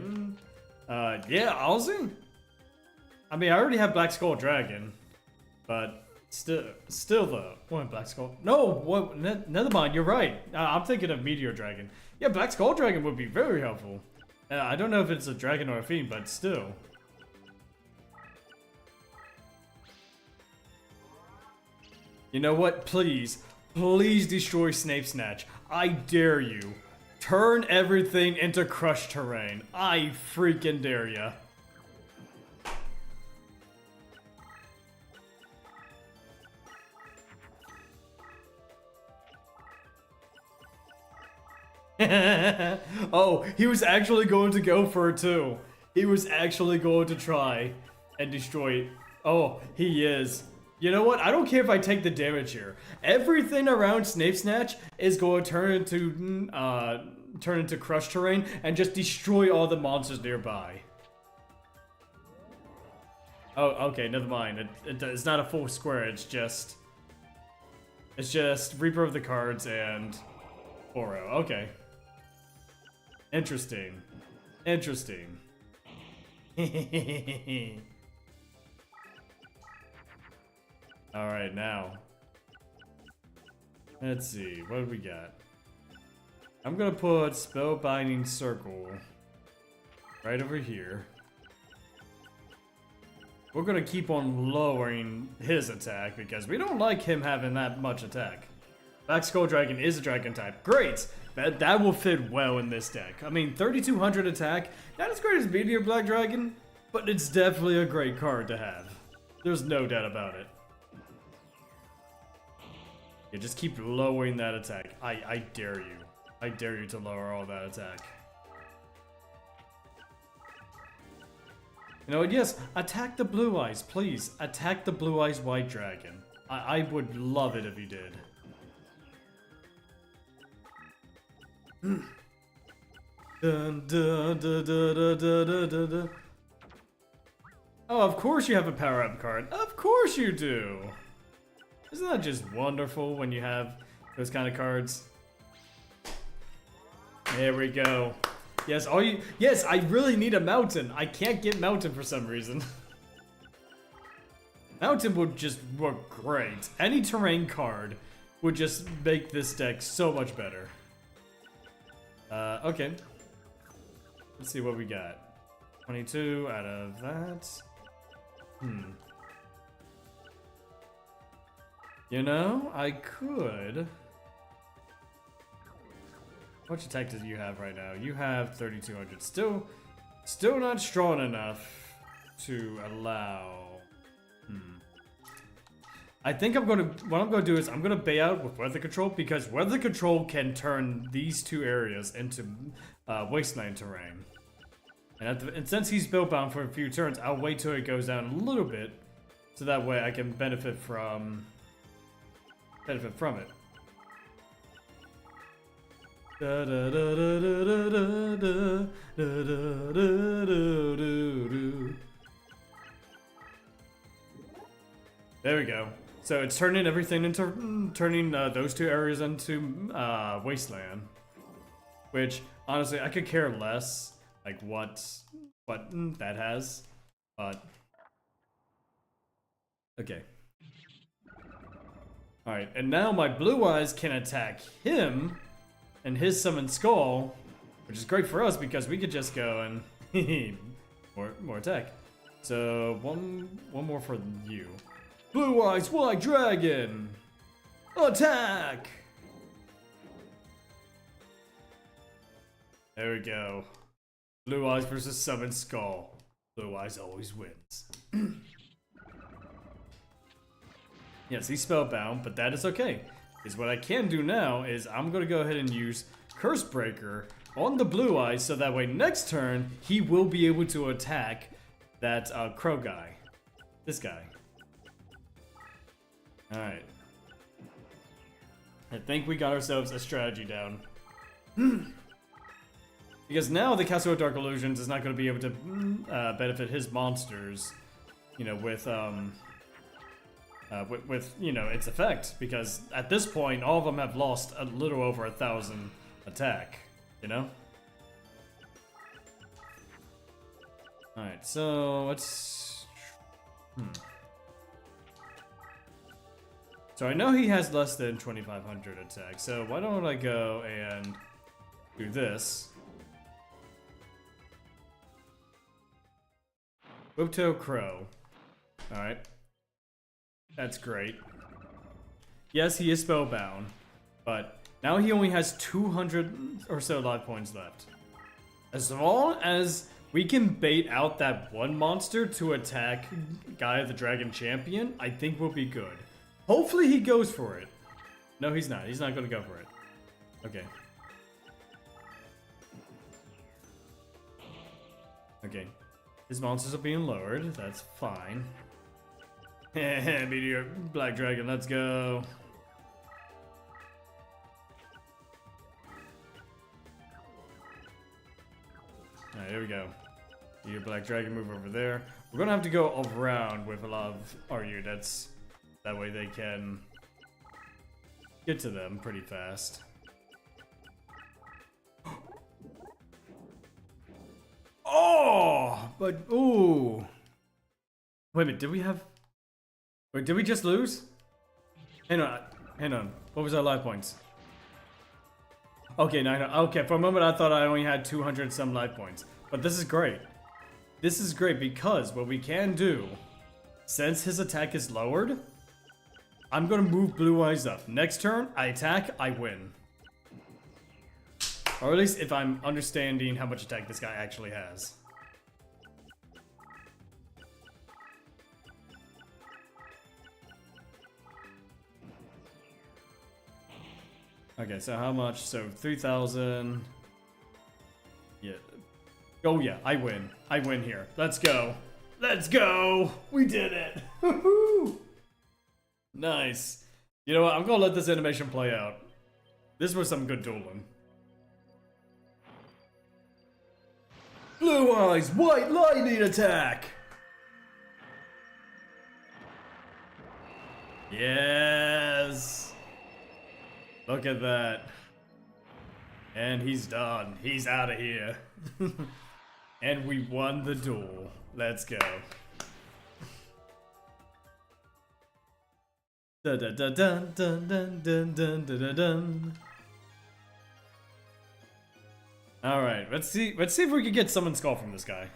yeah, Aussie? I mean, I already have Black Skull Dragon. But still though. What, Black Skull? No, what? Never mind, you're right. I'm thinking of Meteor Dragon. Yeah, Black Skull Dragon would be very helpful. I don't know if it's a dragon or a fiend, but still. You know what? Please destroy Snape Snatch. I dare you. Turn everything into crushed terrain. I freaking dare ya. Oh, he was actually going to go for it too. He was actually going to try and destroy it. Oh, he is. You know what? I don't care if I take the damage here. Everything around Snape Snatch is going to turn into crushed terrain and just destroy all the monsters nearby. Oh, okay, never mind. It's not a full square. It's just Reaper of the Cards and Oro. Okay. Interesting. Interesting. Alright, now. Let's see, what do we got? I'm gonna put Spellbinding Circle right over here. We're gonna keep on lowering his attack because we don't like him having that much attack. Black Skull Dragon is a dragon type. Great! That will fit well in this deck. I mean, 3200 attack, not as great as Meteor Black Dragon, but it's definitely a great card to have. There's no doubt about it. Yeah, just keep lowering that attack. I dare you. I dare you to lower all that attack. You know what, yes, attack the Blue Eyes, please. Attack the Blue Eyes White Dragon. I would love it if you did. Dun, dun, dun, dun, dun, dun, dun, dun. Oh, of course you have a power-up card. Of course you do. Isn't that just wonderful when you have those kind of cards? There we go. Yes, yes, I really need a mountain. I can't get mountain for some reason. Mountain would just work great. Any terrain card would just make this deck so much better. Okay. Let's see what we got. 22 out of that. You know, I could... How much attack do you have right now? You have 3200. Still not strong enough to allow... I think what I'm gonna do is I'm gonna bay out with Weather Control because Weather Control can turn these two areas into wasteland terrain. And since he's spellbound for a few turns, I'll wait till it goes down a little bit, so that way I can benefit from it. Da, da, da, da, da, da, da, da, da, da, da. There we go. So it's turning everything into those two areas into wasteland, which honestly I could care less like what that has, but okay. All right, and now my Blue Eyes can attack him and his Summon Skull, which is great for us because we could just go and more attack. So one more for you. Blue Eyes White Dragon! Attack! There we go. Blue Eyes versus Summon Skull. Blue Eyes always wins. Yes, he's spellbound, but that is okay. Because what I can do now is I'm going to go ahead and use Curse Breaker on the Blue Eyes, so that way next turn he will be able to attack that crow guy. This guy. Alright. I think we got ourselves a strategy down. Because now the Castle of Dark Illusions is not going to be able to benefit his monsters, you know, with you know, its effect. Because at this point, all of them have lost a little over 1,000 attack, you know? Alright, so let's... So I know he has less than 2,500 attack, so why don't I go and do this. Whiptail Crow. Alright. That's great. Yes, he is spellbound, but now he only has 200 or so life points left. As long as we can bait out that one monster to attack Gaia the Dragon Champion, I think we'll be good. Hopefully he goes for it. No, he's not. He's not going to go for it. Okay. Okay. His monsters are being lowered. That's fine. Meteor Black Dragon, let's go. Alright, here we go. Meteor Black Dragon, move over there. We're gonna have to go around with a lot of our units. That way they can get to them pretty fast. Oh! But, ooh. Wait a minute, did we have... Wait, did we just lose? Hang on, hang on. What was our life points? Okay, okay, for a moment I thought I only had 200 some life points. But this is great. This is great because what we can do, since his attack is lowered, I'm gonna move Blue Eyes up. Next turn, I attack, I win. Or at least if I'm understanding how much attack this guy actually has. Okay, so how much? So 3,000. Yeah. Oh yeah, I win. I win here. Let's go. Let's go. We did it. Woohoo! Nice. You know what? I'm gonna let this animation play out. This was some good dueling. Blue Eyes, White Lightning attack. Yes. Look at that. And he's done. He's out of here. And we won the duel. Let's go. Dun dun dun dun dun dun dun dun dun dun. Alright, let's see if we can get Summon Skull from this guy.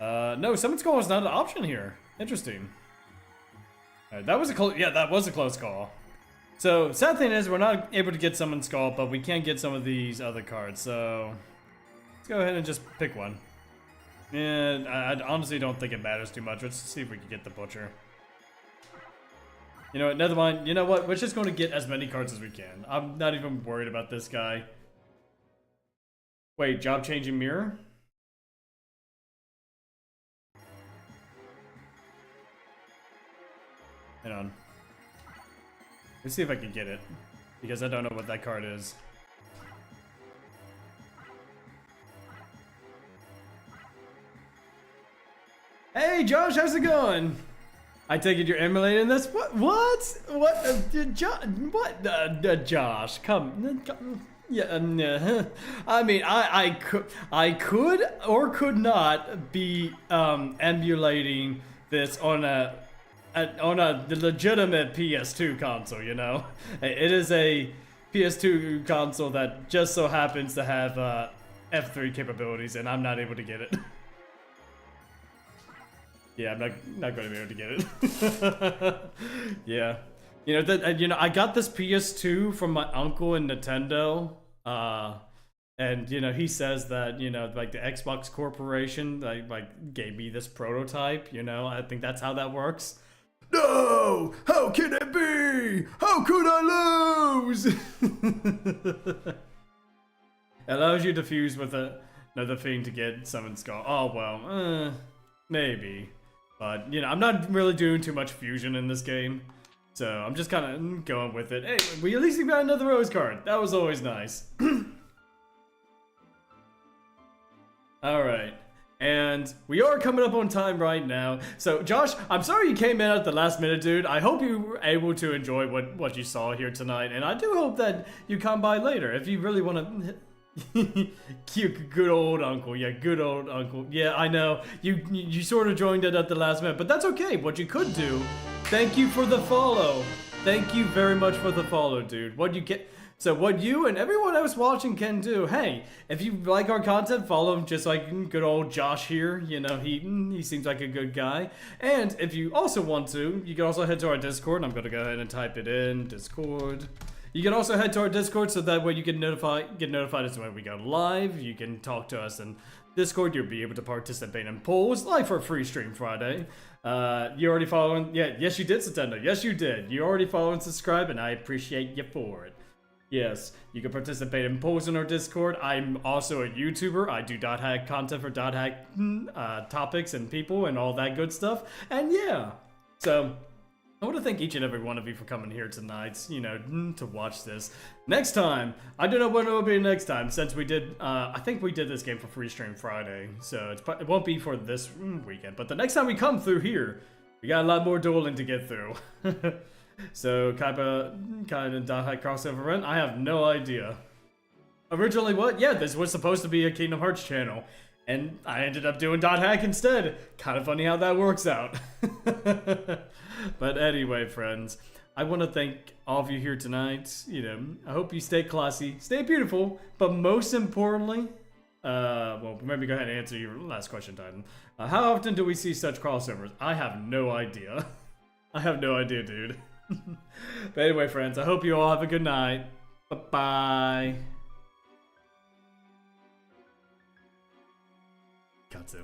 No, Summon Skull is not an option here. Interesting. Alright, that was a close call. So, sad thing is, we're not able to get Summon Skull, but we can get some of these other cards, so... Let's go ahead and just pick one. And I honestly don't think it matters too much. Let's see if we can get the Butcher. You know what, never mind. You know what, we're just going to get as many cards as we can. I'm not even worried about this guy. Wait, job changing mirror? Hang on. Let's see if I can get it, because I don't know what that card is. Hey Josh, how's it going? I take it you're emulating this? What? Josh, come. Yeah, I mean, I could or could not be emulating this on a legitimate PS2 console, you know? It is a PS2 console that just so happens to have F3 capabilities, and I'm not able to get it. Yeah, I'm not going to be able to get it. Yeah. You know, I got this PS2 from my uncle in Nintendo, and you know, he says that, you know, like the Xbox Corporation like gave me this prototype, you know. I think that's how that works. No! How can it be? How could I lose? It allows you to fuse with another thing to get summon skull. Oh, well, maybe. But, you know, I'm not really doing too much fusion in this game. So, I'm just kind of going with it. Hey, we at least got another rose card. That was always nice. Alright. And we are coming up on time right now. So, Josh, I'm sorry you came in at the last minute, dude. I hope you were able to enjoy what you saw here tonight. And I do hope that you come by later if you really want to... Cute, good old uncle. Yeah, good old uncle. Yeah, I know. You sort of joined it at the last minute, but that's okay. What you could do, thank you for the follow. Thank you very much for the follow, dude. What you get... So what you and everyone else watching can do, hey, if you like our content, follow him just like good old Josh here. You know, he seems like a good guy. And if you also want to, you can also head to our Discord. I'm going to go ahead and type it in, Discord. You can also head to our Discord so that way you can get notified as to when we go live. You can talk to us in Discord. You'll be able to participate in polls, like for Free Stream Friday. You already following? Yeah, yes you did, Satendo. Yes you did. You already follow and subscribe, and I appreciate you for it. Yes, you can participate in polls in our Discord. I'm also a YouTuber. I do .hack content for .hack topics and people and all that good stuff. And yeah, so I want to thank each and every one of you for coming here tonight, you know, to watch this. Next time, I don't know when it will be next time, since we did, I think we did this game for Free Stream Friday, so it won't be for this weekend. But the next time we come through here, we got a lot more dueling to get through. So, kind of .hack crossover run? I have no idea. Originally, what? Yeah, this was supposed to be a Kingdom Hearts channel. And I ended up doing .hack instead. Kind of funny how that works out. But anyway, friends, I want to thank all of you here tonight. You know, I hope you stay classy, stay beautiful, but most importantly, well, maybe go ahead and answer your last question, Titan. How often do we see such crossovers? I have no idea. I have no idea, dude. But anyway, friends, I hope you all have a good night. Bye-bye. Katsu.